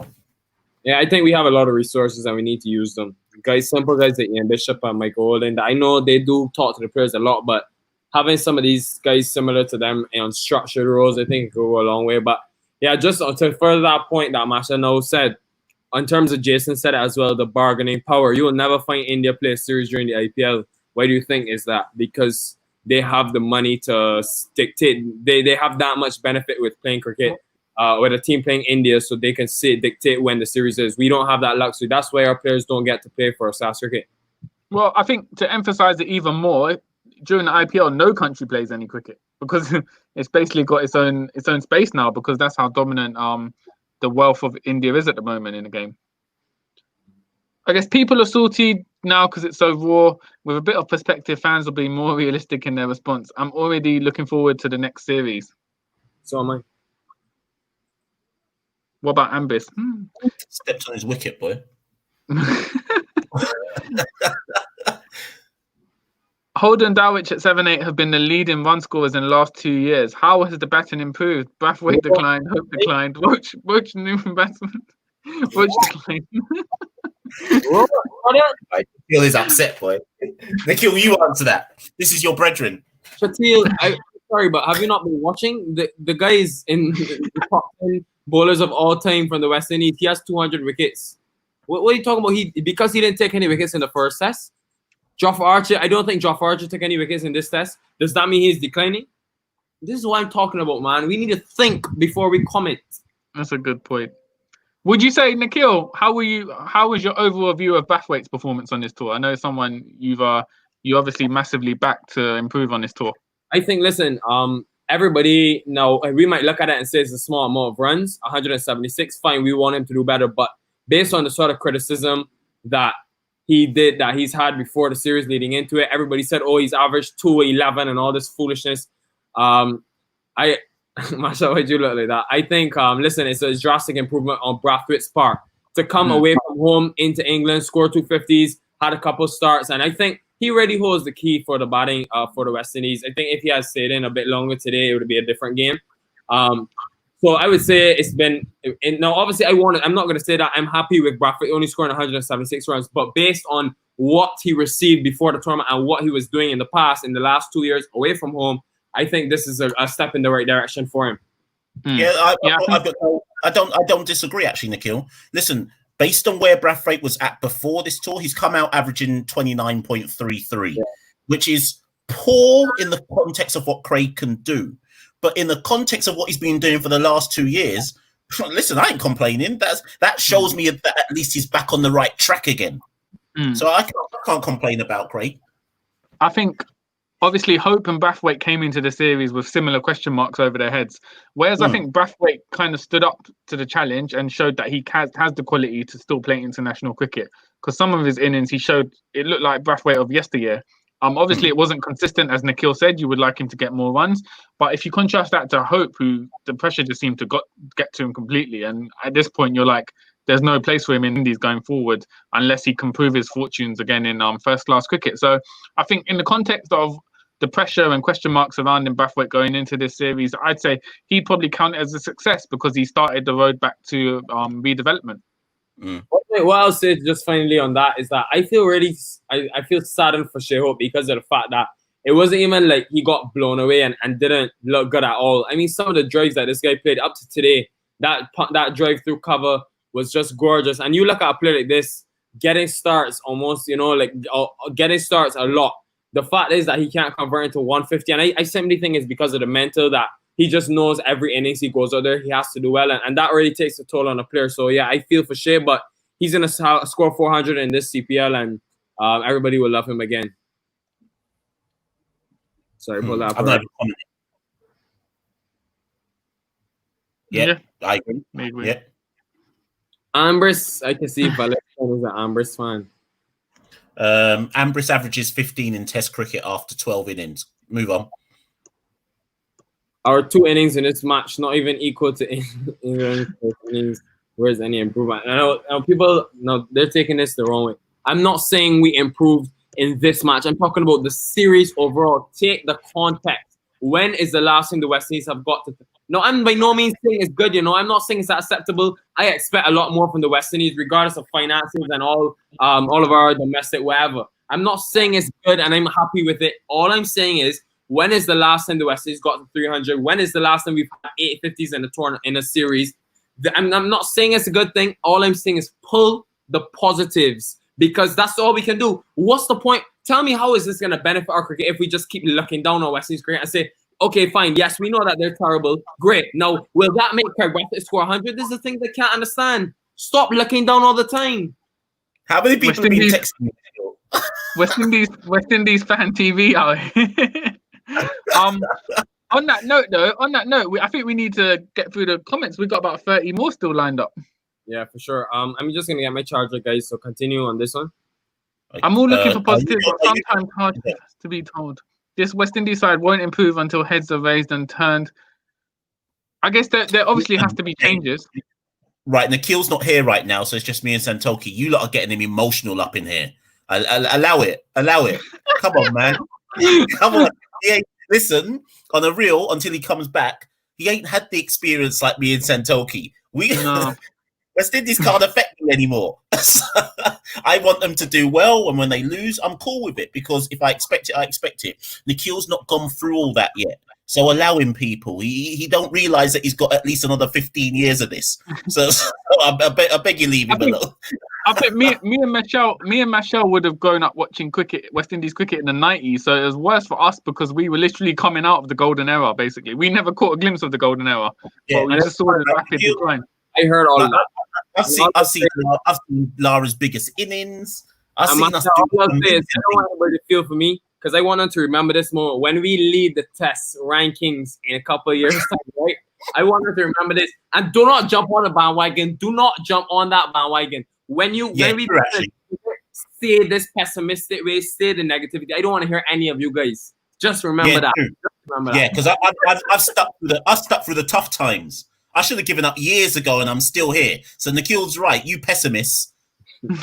Yeah, I think we have a lot of resources and we need to use them. Simple guys like Ian Bishop and Michael Holden, I know they do talk to the players a lot, but having some of these guys similar to them on structured roles, I think could go a long way. But yeah, just to further that point that Masha now said, in terms of Jason said as well, the bargaining power, you will never find India play a series during the IPL. Why do you think is that? Because they have the money to dictate. They have that much benefit with playing cricket. With a team playing India, so they can dictate when the series is. We don't have that luxury. That's why our players don't get to play for a South cricket. Well, I think to emphasize it even more, during the IPL, no country plays any cricket because it's basically got its own space now, because that's how dominant the wealth of India is at the moment in the game. I guess people are salty now because it's so raw. With a bit of perspective, fans will be more realistic in their response. I'm already looking forward to the next series. So am I. What about Ambis? Steps on his wicket, boy. Holden and Dawich at 7-8 have been the leading run scorers in the last 2 years. How has the batting improved? Brathwaite declined, Hope declined. Watch new batsman. Watch declined. I feel he's upset, boy. Nikhil, you answer that. This is your brethren. Shatil, sorry, but have you not been watching? The guys in the top 10 bowlers of all time from the West Indies, he has 200 wickets. What are you talking about? Because he didn't take any wickets in the first test. Jofra Archer, I don't think Jofra Archer took any wickets in this test. Does that mean he's declining? This is what I'm talking about, man. We need to think before we comment. That's a good point. Would you say, Nikhil, how was your overall view of Brathwaite's performance on this tour? I know someone you obviously massively backed to improve on this tour. I think, listen, everybody now, we might look at it and say it's a small amount of runs, 176, fine, we want him to do better, but based on the sort of criticism that he's had before the series leading into it, everybody said, oh, he's averaged 211 and all this foolishness. Masha, why'd you look like that? I think, listen, it's a drastic improvement on Brathwaite's part. To come away from home into England, score 250s, had a couple starts, and I think he really holds the key for the batting for the West Indies. I think if he had stayed in a bit longer today, it would be a different game. So I would say it's been. Now, obviously, I'm not going to say that I'm happy with Brathwaite only scoring 176 runs, but based on what he received before the tournament and what he was doing in the past, in the last 2 years away from home, I think this is a step in the right direction for him. Yeah, I don't disagree actually, Nikhil. Listen. Based on where Brathwaite was at before this tour, he's come out averaging 29.33, which is poor in the context of what Craig can do. But in the context of what he's been doing for the last 2 years, listen, I ain't complaining. That shows me that at least he's back on the right track again. So I can't complain about Craig. I think, obviously, Hope and Brathwaite came into the series with similar question marks over their heads. Whereas I think Brathwaite kind of stood up to the challenge and showed that he has the quality to still play international cricket. Because some of his innings, it looked like Brathwaite of yesteryear. Obviously, it wasn't consistent, as Nikhil said. You would like him to get more runs. But if you contrast that to Hope, who the pressure just seemed to get to him completely. And at this point, you're like, there's no place for him in Indies going forward unless he can prove his fortunes again in first-class cricket. So I think in the context of the pressure and question marks surrounding Brathwaite going into this series, I'd say he'd probably count it as a success because he started the road back to redevelopment. What I'll say just finally on that is that I feel I feel saddened for Shea Hope because of the fact that it wasn't even like he got blown away and didn't look good at all. I mean, some of the drives that this guy played up to today, that drive through cover was just gorgeous. And you look at a player like this, getting starts almost, getting starts a lot. The fact is that he can't convert into 150. And I simply think it's because of the mental that he just knows every innings he goes out there, he has to do well. And that really takes a toll on a player. So, yeah, I feel for Shea, but he's going to score 400 in this CPL and everybody will love him again. Sorry, pull that. I'm not even commenting. Yeah, I agree. Yeah. Ambrose, I can see Valerian is an Ambrose fan. Ambrose averages 15 in Test cricket after 12 innings. Move on. Our 2 innings in this match not even equal to England's innings. Where's any improvement? I know people, they're taking this the wrong way. I'm not saying we improved in this match. I'm talking about the series overall. Take the context. When is the last thing the West Indies have got to? No, I'm by no means saying it's good. I'm not saying it's acceptable. I expect a lot more from the West Indies, regardless of finances and all of our domestic whatever. I'm not saying it's good and I'm happy with it. All I'm saying is, when is the last time the West Indies got to 300? When is the last time we've had 850s in a tournament in a series? I'm not saying it's a good thing. All I'm saying is pull the positives because that's all we can do. What's the point? Tell me, how is this going to benefit our cricket if we just keep looking down on West Indies cricket and say, okay, fine, yes, we know that they're terrible. Great. Now, will that make Craig Brathwaite score 100? This is the thing they can't understand. Stop looking down all the time. How many people have been texting me? West Indies fan TV out here. On that note, I think we need to get through the comments. We've got about 30 more still lined up. Yeah, for sure. I'm just gonna get my charger, guys. So continue on this one. I'm all looking for positives, but sometimes hard to be told. This West Indies side won't improve until heads are raised and turned. I guess there obviously has to be changes. Right, Nikhil's not here right now, so it's just me and Santoki. You lot are getting him emotional up in here. Allow it. Come on, man. Come on. Listen, on a real, until he comes back, he ain't had the experience like me and Santoki. West Indies can't affect me anymore. I want them to do well, and when they lose, I'm cool with it because if I expect it, I expect it. Nikhil's not gone through all that yet, so allow him, people. He don't realise that he's got at least another 15 years of this. So I beg you, leave him alone. I think me and Michelle would have grown up watching West Indies cricket in the 90s, so it was worse for us because we were literally coming out of the golden era. Basically, we never caught a glimpse of the golden era, but we just saw the rapid decline. I heard all of that. I've seen Lara's biggest innings. I don't want anybody to feel for me because I want them to remember this moment when we lead the test rankings in a couple of years time, right? I want them to remember this and do not jump on the bandwagon. Do not jump on that bandwagon. When we say this pessimistic way, say the negativity. I don't want to hear any of you guys. Just remember that. Because I've stuck through the tough times. I should have given up years ago, and I'm still here. So Nikhil's right. You pessimists,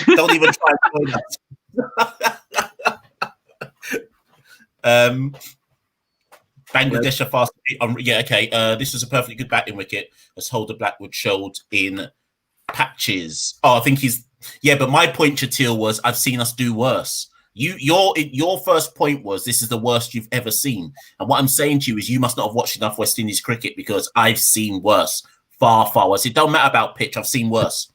don't even try to that. Bangladesh are fast. This was a perfectly good batting wicket, as Holder Blackwood showed in patches. Oh, I think he's. Yeah, but my point, Chatil, was I've seen us do worse. Your first point was this is the worst you've ever seen. And what I'm saying to you is you must not have watched enough West Indies cricket because I've seen worse. Far, far worse. It don't matter about pitch. I've seen worse.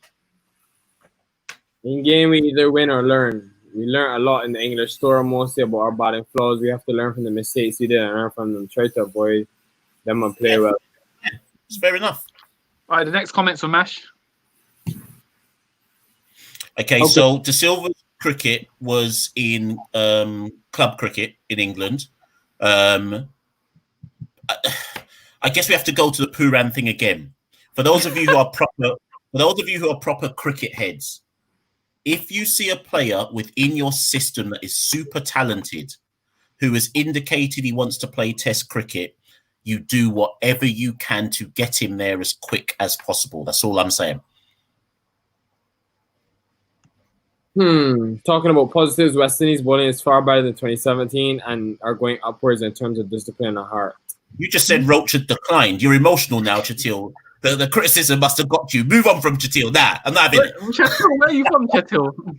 In game, we either win or learn. We learn a lot in the English story, mostly about our batting flaws. We have to learn from the mistakes we did and learn from them. Try to avoid them and play well. Yeah, it's fair enough. All right, the next comment's from Mash. Okay, so De Silva's cricket was in club cricket in England. I guess we have to go to the Pooran thing again. For those of you who are proper cricket heads, if you see a player within your system that is super talented, who has indicated he wants to play Test cricket, you do whatever you can to get him there as quick as possible. That's all I'm saying. Talking about positives, West Indies bowling is far better than 2017 and are going upwards in terms of discipline and heart. You just said Roach had declined. You're emotional now, Chatil. The criticism must have got you. Move on from Chatil. Nah, I'm not having it. Chatil, where are you from, Chatil?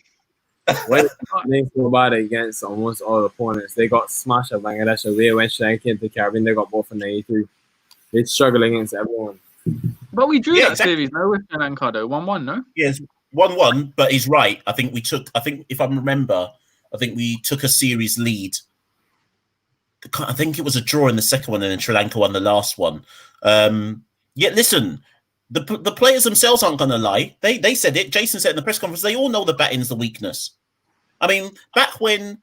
They about it against almost all opponents. They got smashed at Bangladesh away when Sri Lanka came to the Caribbean. They got both in 93. They struggled against everyone. But we drew that exactly. series, no, with Sri Lanka, though. 1-1, no? Yes, 1-1, but he's right. I think if I remember, I think we took a series lead. I think it was a draw in the second one, and then Sri Lanka won the last one. Listen, the players themselves aren't going to lie. They said it. Jason said in the press conference, they all know the batting's the weakness. I mean, back when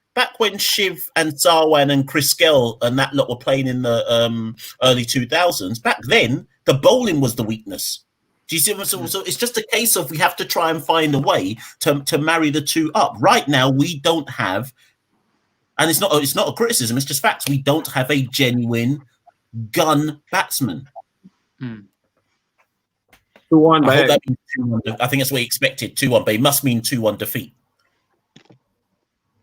Shiv and Sarwan and Chris Gell and that lot were playing in the early 2000s, back then the bowling was the weakness. Do you see? So it's just a case of we have to try and find a way to marry the two up. Right now, we don't have, and it's not a criticism. It's just facts. We don't have a genuine gun batsman. 2-1. I hope that means 2-1. I think that's what he expected. 2-1, but it must mean 2-1 defeat.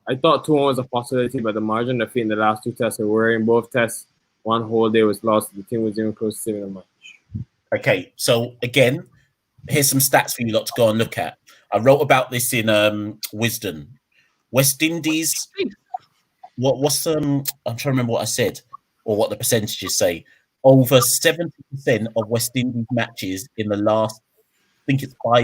I thought 2-1 was a possibility, but the margin defeat in the last two tests were in both tests. One whole day was lost. The team was even close to saving a match. Okay, so again, here's some stats for you lot to go and look at. I wrote about this in Wisdom. West Indies. What's I'm trying to remember what I said or what the percentages say. Over 70% of West Indies matches in the last, I think it's 4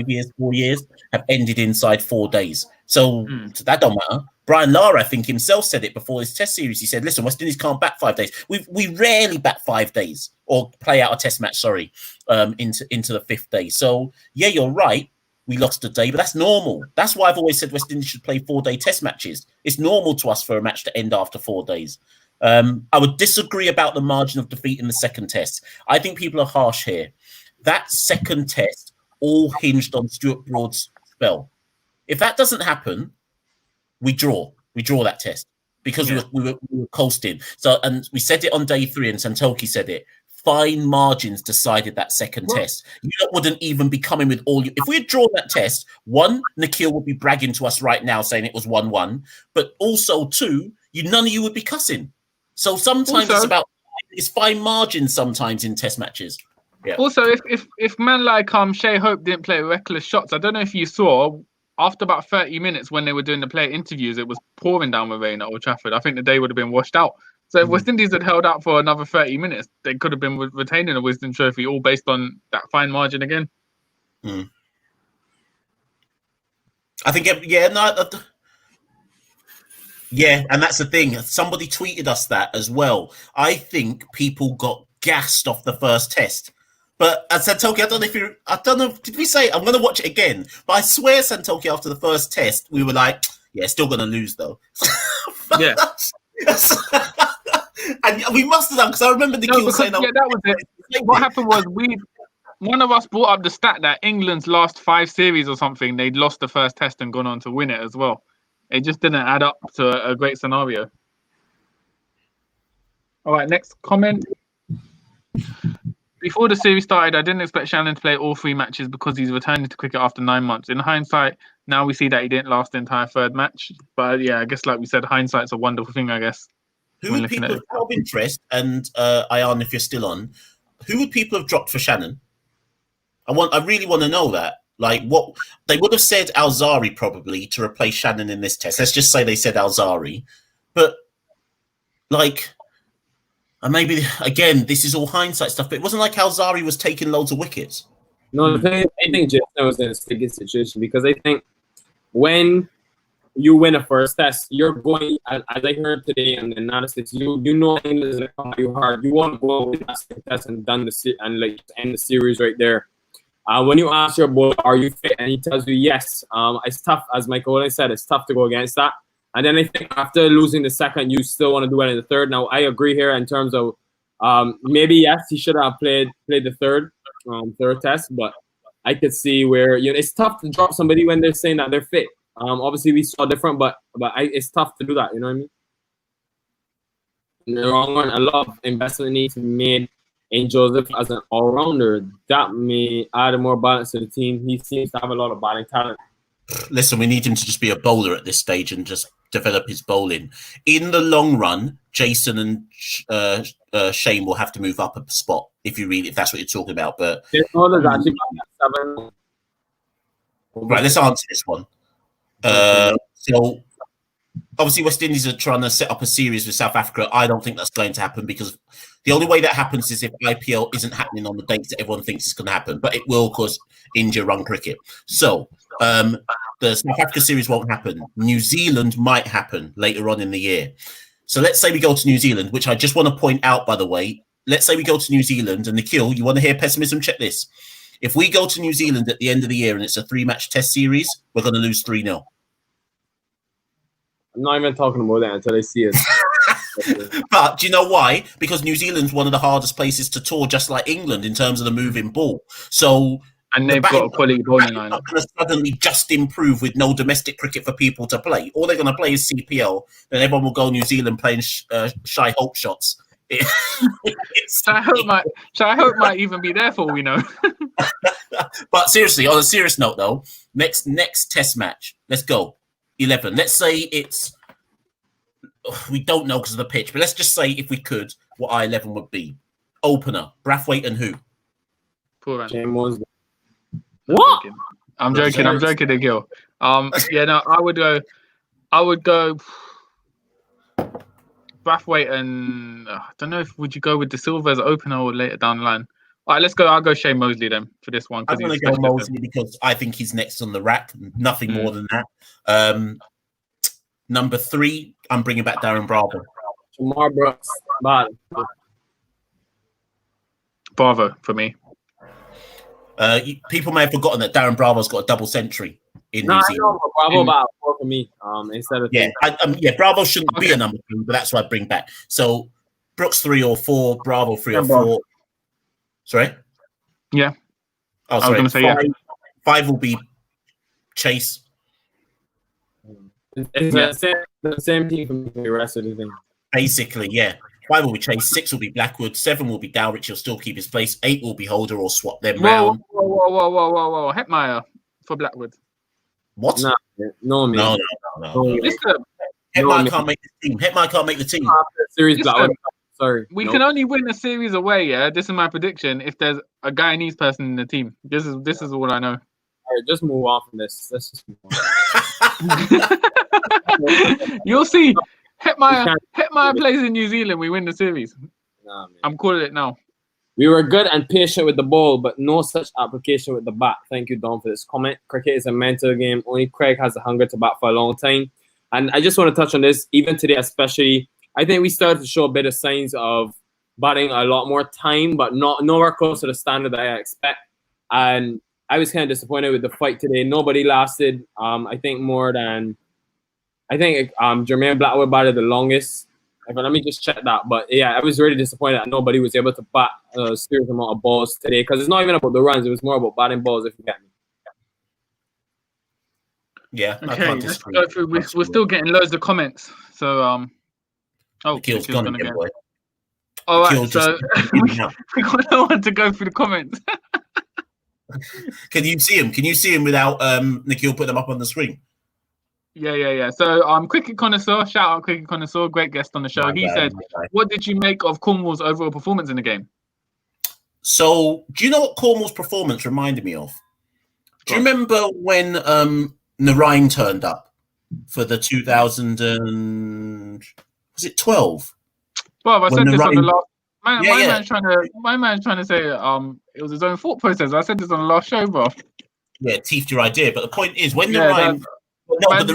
years, have ended inside 4 days. So that don't matter. Brian Lara, I think himself said it before this test series. He said, listen, West Indies can't bat 5 days. We rarely bat 5 days or play out a test match, into the 5th day. So, yeah, you're right. We lost a day, but that's normal. That's why I've always said West Indies should play 4-day test matches. It's normal to us for a match to end after 4 days. I would disagree about the margin of defeat in the second test. I think people are harsh here. That second test all hinged on Stuart Broad's spell. If that doesn't happen, we draw. We draw that test because we were coasting. So, and we said it on day 3, and Santoki said it. Fine margins decided that second test. You wouldn't even be coming with all you. If we had drawn that test, 1, Nikhil would be bragging to us right now saying it was 1-1. But also 2, none of you would be cussing. So sometimes it's fine margins sometimes in test matches. Yeah. Also, if man like Shea Hope didn't play reckless shots, I don't know if you saw after about 30 minutes when they were doing the player interviews, it was pouring down with rain at Old Trafford. I think the day would have been washed out. So if West Indies had held out for another 30 minutes, they could have been retaining a Wisdom Trophy, all based on that fine margin again. I think, and that's the thing. Somebody tweeted us that as well. I think people got gassed off the first test. But as Santoki, I don't know, did we say, I'm going to watch it again, but I swear, Santoki, after the first test, we were like, yeah, still going to lose though. Yeah. And we must have done, because I remember Nikhil saying, that was it. What happened was one of us brought up the stat that England's last 5 series or something, they'd lost the first test and gone on to win it as well. It just didn't add up to a great scenario. All right, next comment. Before the series started, I didn't expect Shannon to play all 3 matches because he's returning to cricket after 9 months. In hindsight, now we see that he didn't last the entire 3rd match. But yeah, I guess like we said, hindsight's a wonderful thing, I guess. Who would people have interest, and Ayan, if you're still on, who would people have dropped for Shannon? I really want to know that. Like, what they would have said Alzari probably to replace Shannon in this test. Let's just say they said Alzari. But like, and maybe again, this is all hindsight stuff, but it wasn't like Alzari was taking loads of wickets. No, I think Jason was in a sticky situation because I think when you win a first test, you're going, as I heard today in the analysis, you know England is going to come at you hard. You want to go with that second test and end the series right there. When you ask your boy, are you fit? And he tells you yes. It's tough, as Michael Owen said, it's tough to go against that. And then I think after losing the second, you still want to do it in the third. Now, I agree here in terms of maybe, yes, he should have played the third test, but I could see where, it's tough to drop somebody when they're saying that they're fit. Obviously, we saw different, but it's tough to do that, you know what I mean? In the wrong run, a lot of investment needs to be made in Joseph as an all-rounder. That may add more balance to the team. He seems to have a lot of batting talent. Listen, we need him to just be a bowler at this stage and just develop his bowling. In the long run, Jason and Shane will have to move up a spot if that's what you're talking about. But right, let's answer this one. So obviously West Indies are trying to set up a series with South Africa. I don't think that's going to happen because the only way that happens is if IPL isn't happening on the dates that everyone thinks it's going to happen. But it will, of course, injure run cricket. So the South Africa series won't happen. New Zealand might happen later on in the year. So let's say we go to New Zealand, which I just want to point out, by the way. Let's say we go to New Zealand, and Nikhil, you want to hear pessimism? Check this. If we go to New Zealand at the end of the year and it's a 3-match test series, we're going to lose 3-0. I'm not even talking about that until I see it. But do you know why? Because New Zealand's one of the hardest places to tour, just like England, in terms of the moving ball. So, and they've got a quality bowling lineup. Not going to suddenly just improve with no domestic cricket for people to play. All they're going to play is CPL. Then everyone will go New Zealand playing shy hope shots. Shy hope might even be there for all we know. But seriously, on a serious note, though, next Test match, let's go 11. Let's say it's. We don't know because of the pitch, but let's just say if we could, what our 11 would be. Opener, Brathwaite and who? Poor man. What? I'm joking, Nikhil. Yeah, no, I would go Brathwaite and I don't know if would you go with De Silva as opener or later down the line. All right, I'll go Shane Mosley then for this one. I'm going to go Mosley because I think he's next on the rack. Nothing more than that. Number 3, I'm bringing back Darren Bravo. Jamar Brooks. Bravo for me. People may have forgotten that Darren Bravo's got a double century in New Zealand. Bravo about 4 for me. Instead of Bravo shouldn't be a number 3, but that's what I bring back. So Brooks 3 or 4, Bravo 3 or 4. Sorry. Yeah. Oh, sorry. I was going to say 5 will be Chase. It's the same team for the rest of the thing. Basically, yeah. 5 will be Chase, 6 will be Blackwood, 7 will be Dowrich, he'll still keep his place, 8 will be Holder or swap them round. Whoa. Hetmeyer for Blackwood. What? No. Hetmeyer can't make the team. Hetmeyer can't make the team. Series Blackwood. Sorry. We can only win a series away, yeah? This is my prediction, if there's a Guyanese person in the team. This is all I know. All right, just move on from this. Let's just move on. You'll see. Hetmeyer plays in New Zealand. We win the series. Nah, I'm calling it now. We were good and patient with the ball, but no such application with the bat. Thank you, Don, for this comment. Cricket is a mental game. Only Craig has the hunger to bat for a long time. And I just want to touch on this, even today especially. I think we started to show a bit of signs of batting a lot more time, but nowhere close to the standard that I expect. And I was kind of disappointed with the fight today. Nobody lasted, I think, more than... I think Jermaine Blackwood batted the longest. Let me just check that. But yeah, I was really disappointed that nobody was able to bat a serious amount of balls today because it's not even about the runs. It was more about batting balls, if you get me. Yeah. Okay, let's go through. We're still getting loads of comments. So, Nikhil's gone again, boy. All right, so we got no one to go through the comments. Can you see him? Can you see him without Nikhil put them up on the screen? Yeah. So, Cricket Connoisseur, shout out Cricket Connoisseur, great guest on the show. He said, "What did you make of Cornwall's overall performance in the game?" So, do you know what Cornwall's performance reminded me of? Do you remember when Narain turned up for the 2012? Well, I said this on the last. My man's trying to say it was his own thought process. I said this on the last show, bro. Yeah, teethed your idea, but the point is when Narain. But the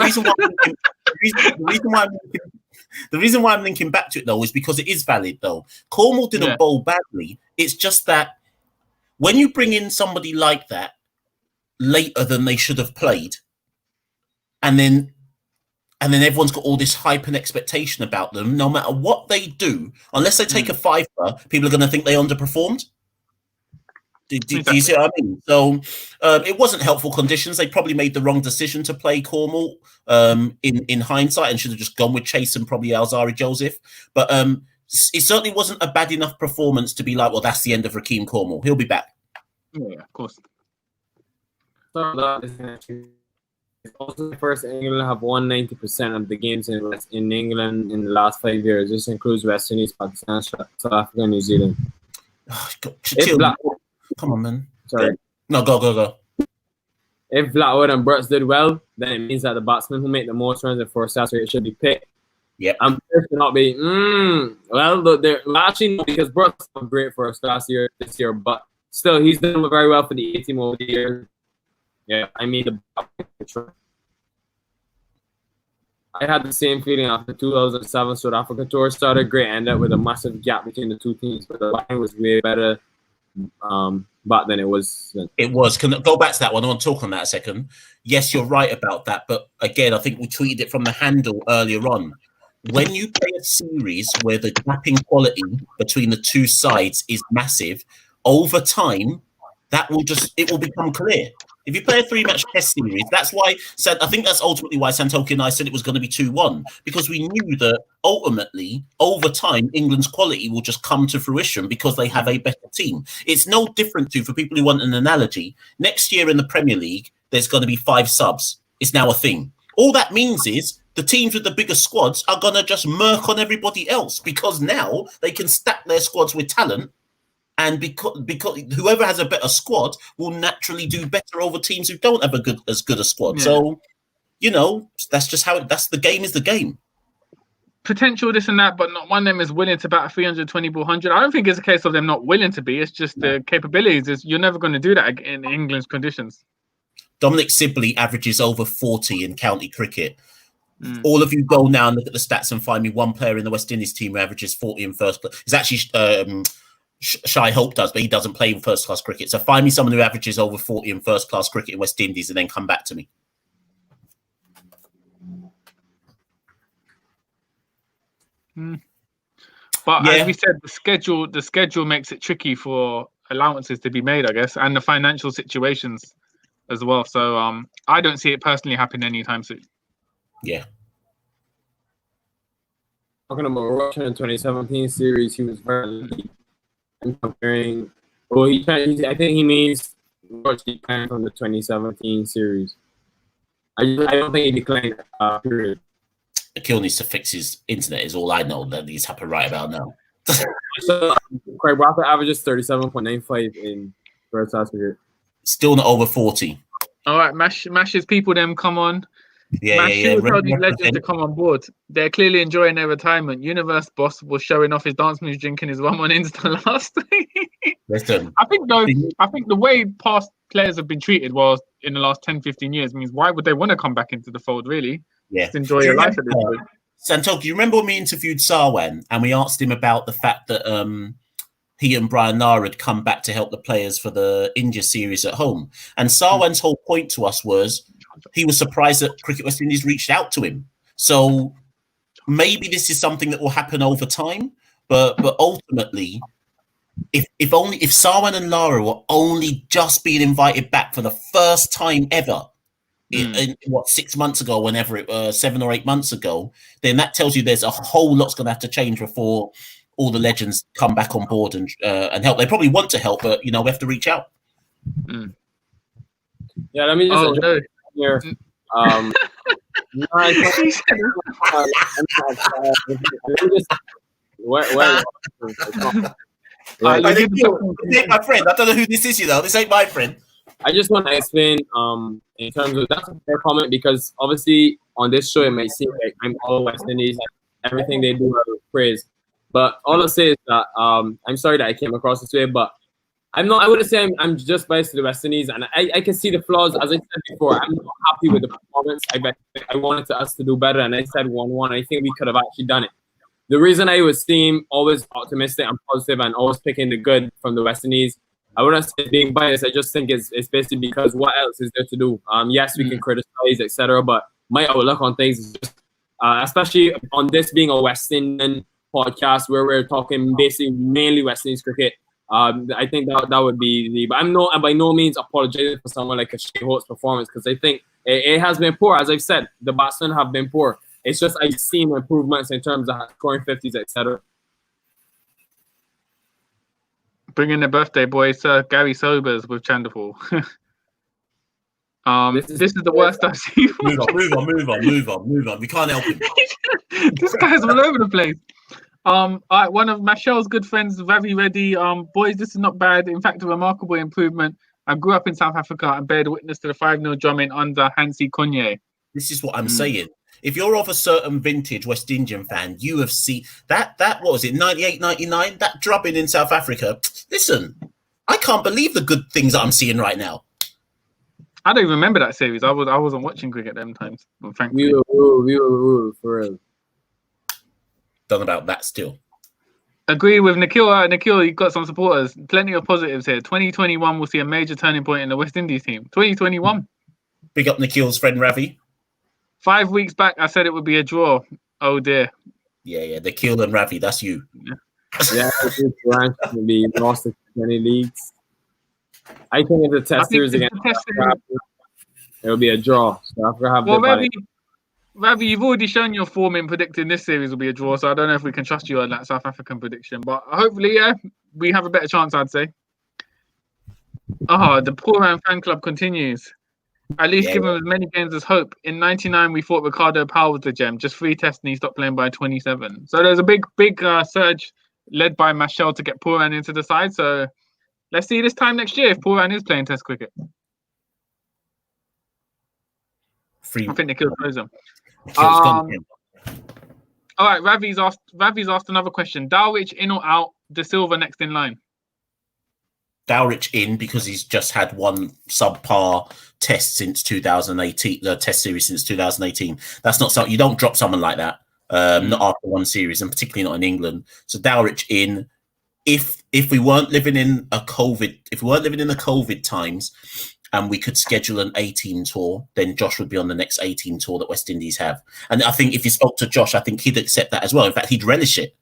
reason why I'm linking back to it though is because it is valid though. Cornwall didn't bowl badly. It's just that when you bring in somebody like that later than they should have played, and then everyone's got all this hype and expectation about them, no matter what they do, unless they take a fiver, people are going to think they underperformed. Do you see what I mean? So it wasn't helpful conditions. They probably made the wrong decision to play Cornwall in hindsight and should have just gone with Chase and probably Alzari Joseph. But it certainly wasn't a bad enough performance to be like, well, that's the end of Rakeem Cornwall. He'll be back. Yeah, of course. It's also the first England have won 90% of the games in England in the last 5 years. This includes West Indies, Pakistan, South Africa, and New Zealand. Oh, come on, man. Sorry. No, go. If Blackwood and Brooks did well, then it means that the batsmen who make the most runs in first class should be picked. Yep. And Brooks should not be. Actually, no, because Brooks was great first class this year, but still, he's done very well for the A team over the years. Yeah, I mean, I had the same feeling after 2007 South Africa tour started. Great, ended up with a massive gap between the two teams, but the line was way better back then. It was. Can I go back to that one? I want to talk on that a second. Yes, you're right about that, but again, I think we tweeted it from the handle earlier on. When you play a series where the gap in quality between the two sides is massive, over time, it will become clear. If you play a 3-match test series, that's why. So I think that's ultimately why Santoki and I said it was going to be 2-1, because we knew that ultimately, over time, England's quality will just come to fruition because they have a better team. It's no different for people who want an analogy. Next year in the Premier League, there's going to be 5 subs. It's now a thing. All that means is the teams with the bigger squads are going to just murk on everybody else, because now they can stack their squads with talent. And because whoever has a better squad will naturally do better over teams who don't have as good a squad. Yeah. So, that's just that's the game is the game. Potential this and that, but not one of them is willing to bat a 320 ball 100. I don't think it's a case of them not willing to be. It's just the capabilities. You're never going to do that in England's conditions. Dominic Sibley averages over 40 in county cricket. All of you go now and look at the stats and find me one player in the West Indies team who averages 40 in first class. It's actually Shy Hope does, but he doesn't play in first class cricket. So find me someone who averages over 40 in first class cricket in West Indies, and then come back to me. But as we said, the schedule makes it tricky for allowances to be made, I guess, and the financial situations as well. So I don't see it personally happening anytime soon. Yeah. Talking about Russia in 2017 series, he was very lucky. I'm comparing. Well, I think he means Russia declined from the 2017 series. I don't think he declined. Period. Akil needs to fix his internet. Is all I know that he's happy right about now. So, Craig Rafa averages 37.95 in first class cricket. Still not over 40. All right, Mash's people, them come on. Yeah. Tell these legends to come on board. They're clearly enjoying their retirement. Universe Boss was showing off his dance moves, drinking his rum on Insta last week. Listen, I think the way past players have been treated in the last 10, 15 years means why would they want to come back into the fold, really? Yeah. Just enjoy your life at this point. Santok, you remember when we interviewed Sarwan and we asked him about the fact that he and Brian Lara had come back to help the players for the India series at home. And Sarwan's whole point to us was he was surprised that Cricket West Indies reached out to him. So maybe this is something that will happen over time, but ultimately, if Sarwan and Lara were only just being invited back for the first time ever, in 6 months ago, whenever it 7 or 8 months ago, then that tells you there's a whole lot's going to have to change before all the legends come back on board and help. They probably want to help, but we have to reach out. Yeah, let me just here. This ain't my friend. I don't know who this is. This ain't my friend. I just want to explain in terms of that's a fair comment, because obviously on this show it might seem like I'm all West Indies and everything they do I praise. But all I'll say is that I'm sorry that I came across this way, but I wouldn't say I'm just biased to the West Indies, and I can see the flaws. As I said before, I'm not happy with the performance. I wanted us to do better, and I said 1-1. I think we could have actually done it. The reason I was always optimistic and positive and always picking the good from the West Indies, I wouldn't say being biased. I just think it's basically because what else is there to do? Yes, we can criticize, etc., but my outlook on things is just, especially on this being a West Indian podcast where we're talking basically mainly West Indies cricket. I think that would be but I'm by no means apologizing for someone like a Shea Holt's performance, because I think it has been poor. As I've said, the batsmen have been poor. It's just I've seen improvements in terms of scoring 50s, etc. Bring in the birthday boy, Sir Gary Sobers with Chandaful. This is the worst I've seen. Move on. We can't help him. This guy's all over the place. All right, one of Michelle's good friends, Ravi Reddy. Boys, this is not bad. In fact, a remarkable improvement. I grew up in South Africa and bared witness to the 5-0 drumming under Hansi Cronje. This is what I'm saying. If you're of a certain vintage West Indian fan, you have seen that what was it, 98, 99? That drubbing in South Africa. Listen, I can't believe the good things that I'm seeing right now. I don't even remember that series. I wasn't watching cricket them times. But frankly, we were for real. Done about that still. Agree with Nikhil. Nikhil, you've got some supporters. Plenty of positives here. 2021 will see a major turning point in the West Indies team. 2021. Big up Nikhil's friend Ravi. 5 weeks back, I said it would be a draw. Oh dear. Yeah. Nikhil and Ravi, that's you. Yeah, I think Ryan should be lost in 20 leagues. I think if the test series against Africa, it will be a draw. So Africa have Ravi, you've already shown your form in predicting this series will be a draw, so I don't know if we can trust you on that South African prediction. But hopefully, yeah, we have a better chance, I'd say. The Pooran fan club continues. At least give him as many games as hope. In 99, we thought Ricardo Powell was the gem. Just 3 tests and he stopped playing by 27. So there's a big surge led by Michelle to get Pooran into the side. So let's see this time next year if Pooran is playing Test cricket. I think Nikhil knows him. All right, Ravi's asked another question. Dowrich in or out? De Silva next in line. Dowrich in because he's just had one subpar test since 2018. The test series since 2018. That's not something you don't drop someone like that. Not after one series, and particularly not in England. So Dowrich in. If we weren't living in the COVID times, and we could schedule an 18 tour, then Josh would be on the next 18 tour that West Indies have. And I think if you spoke to Josh, I think he'd accept that as well. In fact, he'd relish it.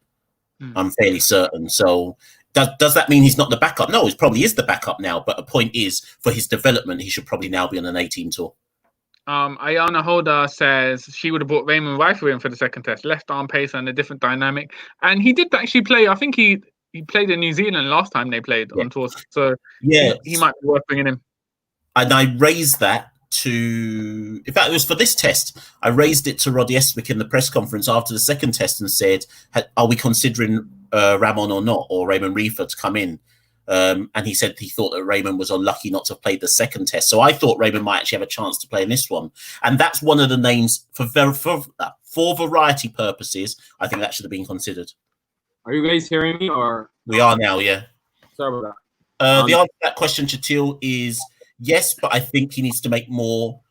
I'm fairly certain. So does that mean he's not the backup? No, he probably is the backup now. But the point is, for his development, he should probably now be on an 18 tour. Ayana Holder says she would have brought Raymond Rifer in for the second test. Left arm pace and a different dynamic. And he did actually play. I think he played in New Zealand last time they played on tour. So he might be worth bringing him. And I raised that in fact, it was for this test. I raised it to Roddy Estwick in the press conference after the second test and said, are we considering Ramon or not, or Raymond Reefer to come in? And he said he thought that Raymond was unlucky not to have played the second test. So I thought Raymond might actually have a chance to play in this one. And that's one of the names for variety purposes. I think that should have been considered. Are you guys hearing me? Or we are now, yeah. Sorry about that. The answer to that question, Chatil, is yes, but I think he needs to make more.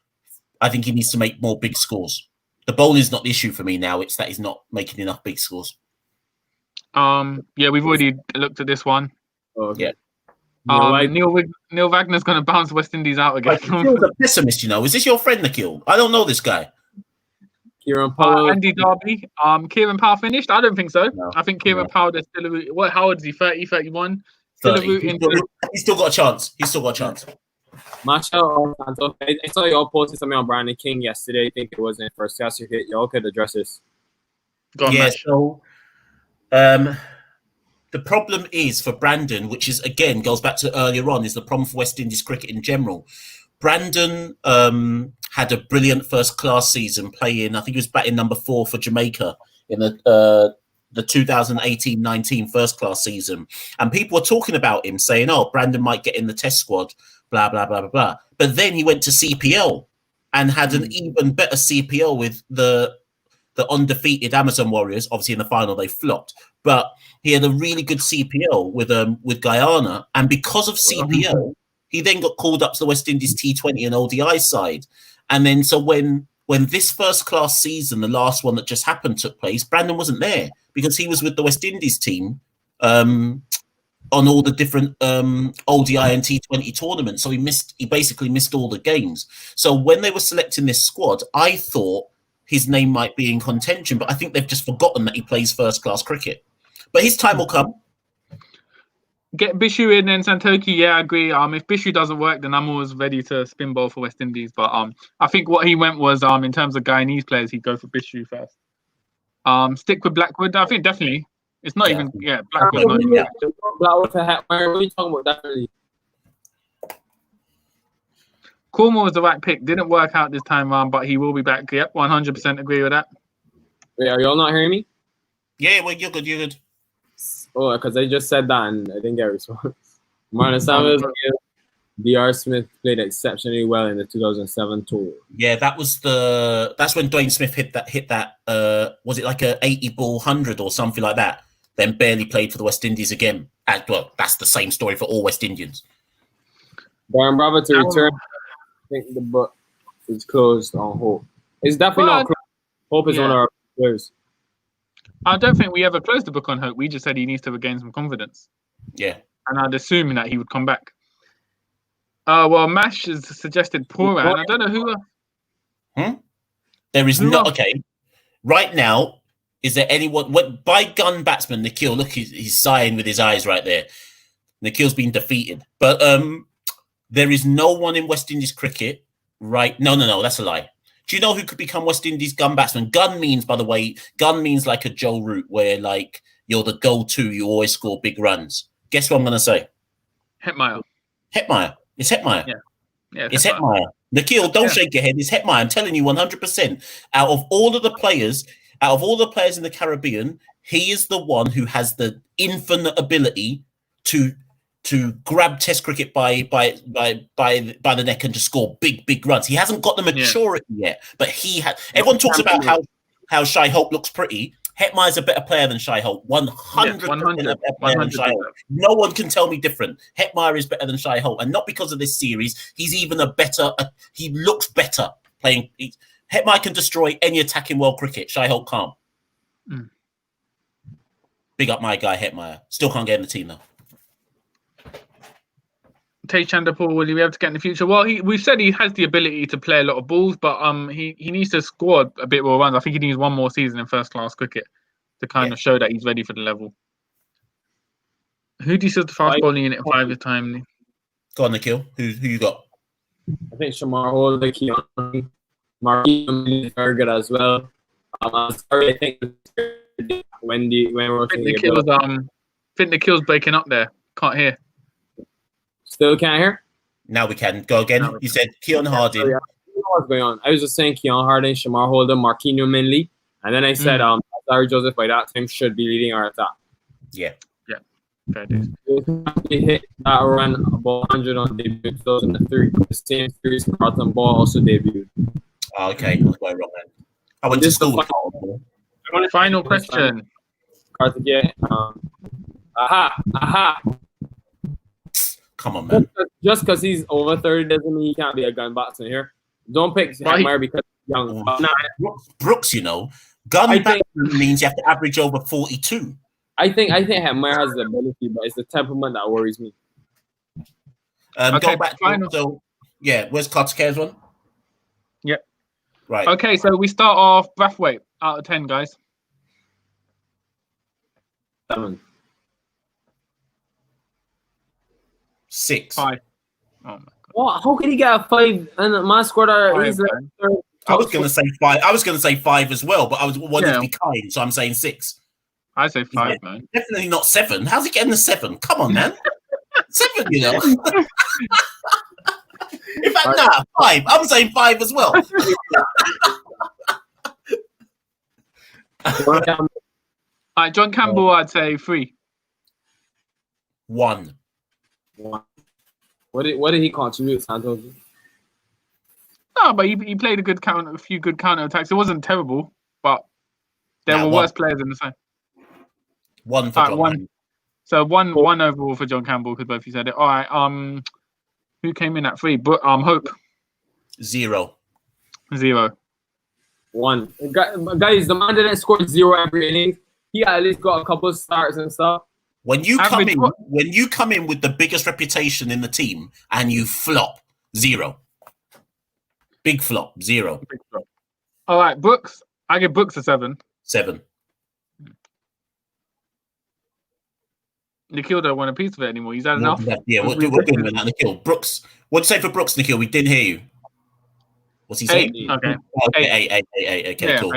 I think he needs to make more big scores. The bowling is not the issue for me now. It's that he's not making enough big scores. Yeah, we've already looked at this one. Oh, okay. Yeah. Neil Wagner's going to bounce West Indies out again. Nikhil's a pessimist, you know. Is this your friend, Nikhil? I don't know this guy. Kieran Powell. Andy Darby. Kieran Powell finished? I don't think so. No, I think Kieran Powell, there's still how old is he? 30, 31? Still 30. He's still got a chance. Marshall, I saw y'all posted something on Brandon King yesterday. I think it was in first class cricket. Y'all could address this. Go on, yeah, Mash. so the problem is for Brandon, which is again goes back to earlier on, is the problem for West Indies cricket in general. Brandon had a brilliant first class season playing. I think he was batting number 4 for Jamaica in the 2018-19 first class season, and people were talking about him, saying, "Oh, Brandon might get in the Test squad." Blah blah blah blah blah. But then he went to CPL and had an even better CPL with the undefeated Amazon Warriors. Obviously, in the final they flopped, but he had a really good CPL with Guyana, and because of CPL, he then got called up to the West Indies T20 and ODI side. And then so when this first class season, the last one that just happened, took place, Brandon wasn't there because he was with the West Indies team on all the different ODI and T20 tournaments. So he basically missed all the games. So when they were selecting this squad, I thought his name might be in contention, but I think they've just forgotten that he plays first class cricket. But his time will come. Get Bishu in and Santoki. Yeah, I agree. If Bishu doesn't work, then I'm always ready to spin ball for West Indies. But I think what he went was in terms of Guyanese players, he'd go for Bishu first. Stick with Blackwood. I think definitely. It's not even Blackwood. Blackwood for hat. Why are we talking about definitely? Cornwall was the right pick. Didn't work out this time round, but he will be back. Yep, 100% agree with that. Wait, are y'all not hearing me? Yeah, well, you're good. You're good. Oh, because I just said that and I didn't get a response. Marlon Samuels, D.R. Smith played exceptionally well in the 2007 tour. Yeah, that's when Dwayne Smith hit that was it like a 80 ball 100 or something like that, then barely played for the West Indies again. Well, that's the same story for all West Indians. Darren Bravo to return. I think the book is closed on Hope. It's definitely not closed. Hope is one of our players. I don't think we ever closed the book on Hope. We just said he needs to regain some confidence. Yeah. And I'd assume that he would come back. Well, Mash has suggested Pooran. I don't know who. There is okay. Right now, is there anyone? By gun batsman Nikhil? Look, he's sighing with his eyes right there. Nikhil's been defeated, but there is no one in West Indies cricket. Right? No, that's a lie. Do you know who could become West Indies gun batsman? Gun means, by the way, like a Joe Root, where like you're the go-to, you always score big runs. Guess what I'm going to say? Hetmeyer. It's Hetmeyer. Yeah, it's Hetmeyer. Nikhil, don't shake your head. It's Hetmeyer. I'm telling you 100%. Out of all the players in the Caribbean, he is the one who has the infinite ability to grab Test cricket by the neck and just score big runs. He hasn't got the maturity yet, but he has. Everyone talks about how Shai Hope looks pretty. Hetmeyer's a better player than Shai Hope. 100% a better player than Shai Hope. No one can tell me different. Hetmeyer is better than Shai Hope, and not because of this series. He's even he looks better playing. Hetmeyer can destroy any attacking world cricket. Shai Hope can't. Big up my guy Hetmeyer. Still can't get in the team though. Tej Chandapur, will he be able to get in the future? Well, we've said he has the ability to play a lot of balls, but he needs to score a bit more runs. I think he needs one more season in first class cricket to kind of show that he's ready for the level. Who do you see as the fast bowling unit in 5 years' time? Go on, Nikhil. Who you got? I think Shamar Holder, Keon, Marquis is very good as well. Sorry, I think when we're Nikhil's breaking up there. Can't hear. Still can't hear? Now we can. Go again. You said Keon Harding. I don't know what's going on. I was just saying Keon Harding, Shamar Holder, Marquinhos Minley. And then I said Larry Joseph by that time should be leading our attack. Yeah. Fair dues. He hit that run about 100 on debut 2003. The same series Carlton Ball also debuted. Oh, okay. I was going wrong then. I went to school with Carlton Ball. Final question. Carlton, aha. Come on, man. Just because he's over 30 doesn't mean he can't be a gun batsman here. Don't pick Hetmeyer because he's young. Brooks, gun batsman means you have to average over 42. I think Hetmeyer has the ability, but it's the temperament that worries me. Go back. So, where's Carter's one? Yep. Right. Okay, so we start off Brathwaite out of 10, guys. 7. 6. 5. Oh my god. What? How can he get a 5 and my squad are? I was going to say 5. I was going to say 5 as well, but I wanted to be kind, so I'm saying 6. I say 5, man. Definitely not 7. How's he getting the 7? Come on, man. 7, In fact, 5. I'm saying 5 as well. All right, John Campbell, I'd say 3. 1. What did he contribute, Santos? No, but he played a few good counter attacks. It wasn't terrible, but there were worse players in the side. 1 for John. 1. So one overall for John Campbell because both of you said it. All right. Who came in at 3? But Hope. 0. 1. Guys, the man didn't score 0 every inning. He at least got a couple of starts and stuff. When you come in with the biggest reputation in the team and you flop, 0. Big flop, 0. Big flop. All right, Brooks. I give Brooks a 7. 7. Nikhil don't want a piece of it anymore. He's had enough. Yeah, we're doing with that, Nikhil. Brooks, what'd you say for Brooks, Nikhil? We didn't hear you. What's he saying? 8. Okay. Okay, 8. Okay, cool.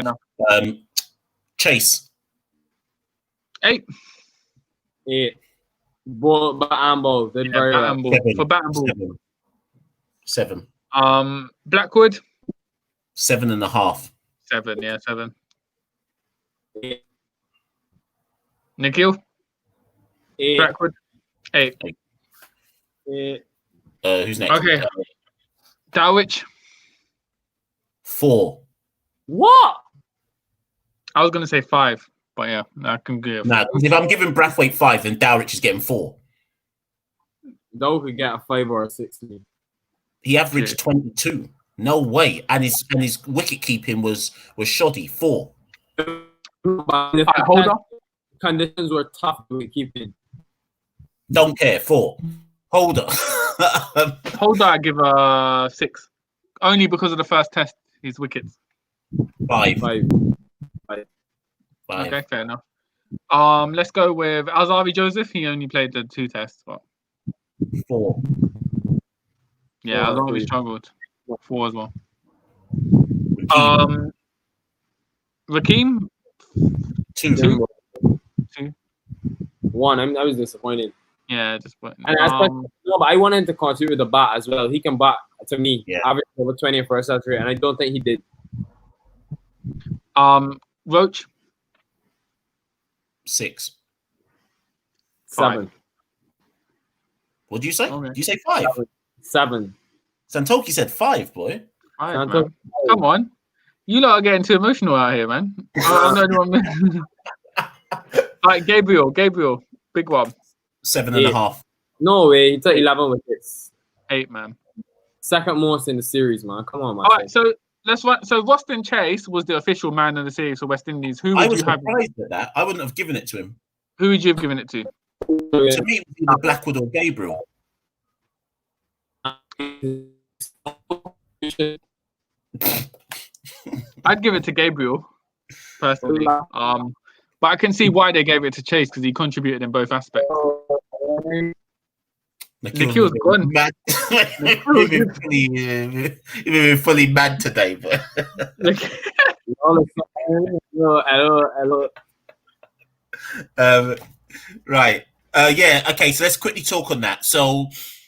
Chase. 8. 8. Bat and ball. Did very well. For bat and ball. 7. Blackwood. 7.5. 7. Yeah, 7. 8. Nikhil. 8. Blackwood. 8. 8. Who's next? Okay. Dawich. 4. What? I was gonna say 5, but yeah, I can give. Nah, because if I'm giving Brathwaite 5, then Dowrich is getting 4. Dow could get a 5 or a 6. He averaged 22. No way. And his wicket keeping was shoddy. 4. Hold on. Conditions were tough with keeping. Don't care. 4. Hold on. Hold on, I give a 6. Only because of the first test, his wickets. 5. 5. Okay, fair enough. Let's go with Alzari Joseph. He only played the 2 tests. But 4. yeah, 4, Alzari 3. struggled. 4 as well. Rakeem, Rakeem. 2. 2. 1. I was disappointed. Yeah, just but And no, but I wanted to contribute with the bat as well. He can bat to me. Yeah. Average over 20 for a set rate, and I don't think he did. Roach. 6. 7. What do you say? Okay. Did you say 5? 7. Santoki said 5, boy. 5, man. Come on. You lot are getting too emotional out here, man. I'm the only one. All right, Gabriel, big one. 7.5. No way. He took 11 wickets. 8, man. Second most in the series, man. Come on, man. All right, so let's run. So Roston Chase was the official man of the series for West Indies. Who I would was you have? surprised at that. I wouldn't have given it to him. Who would you have given it to? To me, it was either Blackwood or Gabriel. I'd give it to Gabriel, personally. But I can see why they gave it to Chase because he contributed in both aspects. Nikhil's gone. Mad. He's been fully mad today, but Hello. right. Yeah. Okay. So let's quickly talk on that. So,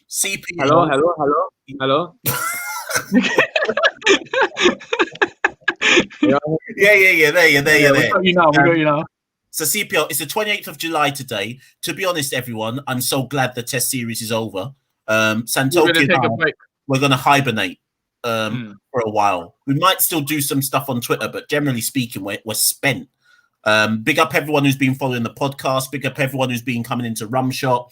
CPL. Hello. Yeah. There. We got you now. So CPL, it's the 28th of July today. To be honest, everyone, I'm so glad the test series is over. Santoki and I, we're going to hibernate for a while. We might still do some stuff on Twitter, but generally speaking, we're spent. Big up everyone who's been following the podcast. Big up everyone who's been coming into Rumshot.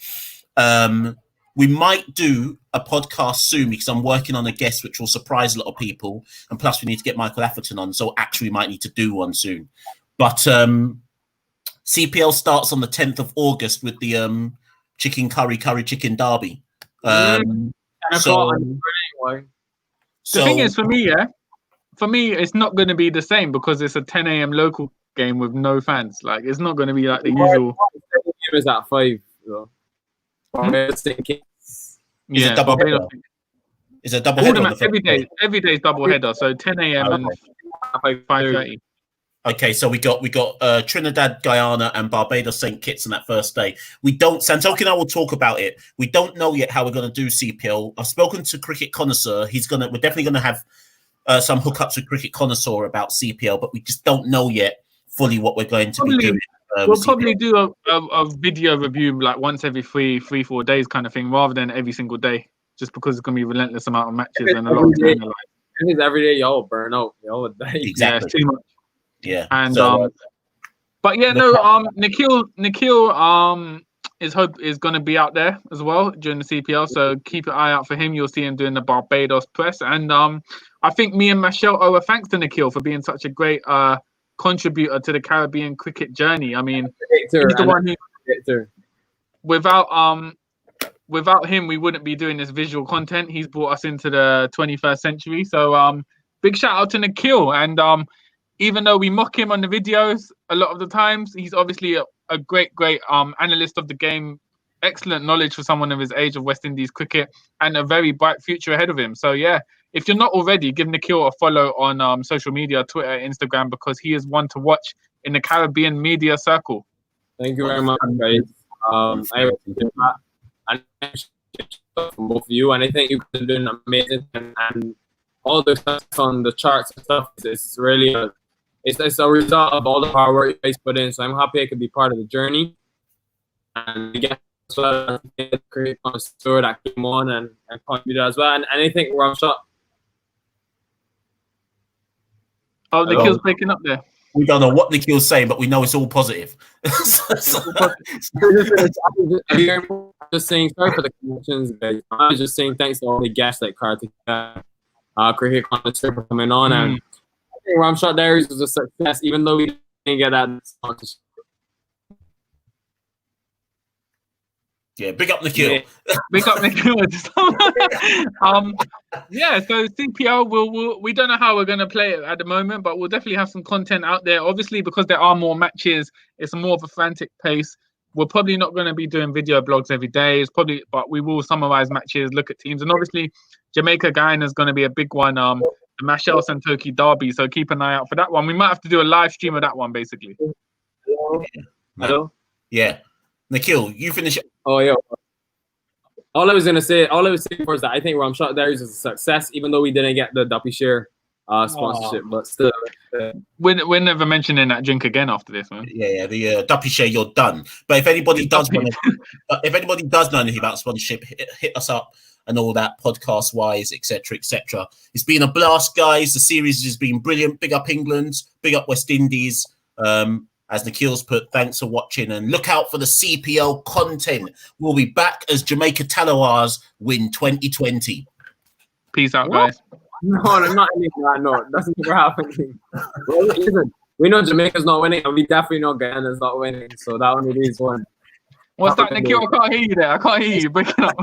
We might do a podcast soon because I'm working on a guest which will surprise a lot of people. And plus, we need to get Michael Atherton on. So actually, we might need to do one soon. But CPL starts on the 10th of August with the chicken curry chicken derby. The thing is, for me, it's not going to be the same because it's a 10 a.m. local game with no fans. Like, it's not going to be like the usual. The game is at 5. Though. Yeah, double header. It's a double header. Every day is double header. So 10 a.m. and 5:30. Okay, so we got Trinidad, Guyana, and Barbados St. Kitts on that first day. Santoki and I will talk about it. We don't know yet how we're going to do CPL. I've spoken to Cricket Connoisseur. We're definitely going to have some hookups with Cricket Connoisseur about CPL, but we just don't know yet fully what we're going to be doing. We'll probably do a video review like once every 3-4 days kind of thing, rather than every single day, just because it's going to be a relentless amount of matches and a lot of time. Like, every day, y'all burn out. Y'all would die. Exactly. Yeah, it's too much. Yeah. And but yeah, Nikhil is going to be out there as well during the CPL, so keep an eye out for him. You'll see him doing the Barbados press, and I think me and Michelle owe a thanks to Nikhil for being such a great contributor to the Caribbean cricket journey. I mean, he's the one who, without him, we wouldn't be doing this visual content. He's brought us into the 21st century. So big shout out to Nikhil. And even though we mock him on the videos a lot of the times, he's obviously a great analyst of the game. Excellent knowledge for someone of his age of West Indies cricket, and a very bright future ahead of him. So yeah, if you're not already, give Nikhil a follow on social media, Twitter, Instagram, because he is one to watch in the Caribbean media circle. Thank you very much, guys. I appreciate that. And from both of you, and I think you guys are doing amazing, and all the stuff on the charts and stuff is really it's a result of all the hard work you guys put in. So I'm happy I could be part of the journey, and again, the creative connoisseur that came on and contributed as well. And I think Rum Shot. Oh, Nikhil's breaking up there. We don't know what Nikhil's saying, but we know it's all positive. I'm just saying sorry for the connections, guys. I was just saying thanks to all the guests like Kartik, Cricket Connoisseur for coming on, and I think Rum Shot Diaries was a success, even though we didn't get that sponsorship. Yeah, big up Nikhil. Yeah. Big up Nikhil. Yeah, so CPL, we don't know how we're going to play it at the moment, but we'll definitely have some content out there. Obviously, because there are more matches, it's more of a frantic pace. We're probably not going to be doing video blogs every day. But we will summarize matches, look at teams, and obviously Jamaica Guyana is going to be a big one. The Mashal Santoki Derby, so keep an eye out for that one. We might have to do a live stream of that one, basically. Hello. Yeah, Nikhil, you finish. Oh yeah. All I was saying was that I think Rum Shot Diaries is a success, even though we didn't get the Duppy Share sponsorship, but still. We're never mentioning that drink again after this, man. Yeah, the Duppy Share, you're done. But if anybody does know anything about sponsorship, hit us up and all that, podcast wise, etc., etc. It's been a blast, guys. The series has been brilliant. Big up England, big up West Indies. As Nikhil's put, thanks for watching, and look out for the CPL content. We'll be back as Jamaica Talawars win 2020. Peace out, guys. No, I'm not ending that. No, that's never happening. Well, listen, we know Jamaica's not winning, and we definitely know Guyana's not winning. So that only leaves one. What's that, Nikhil? I can't hear you there. I can't hear you. Breaking up.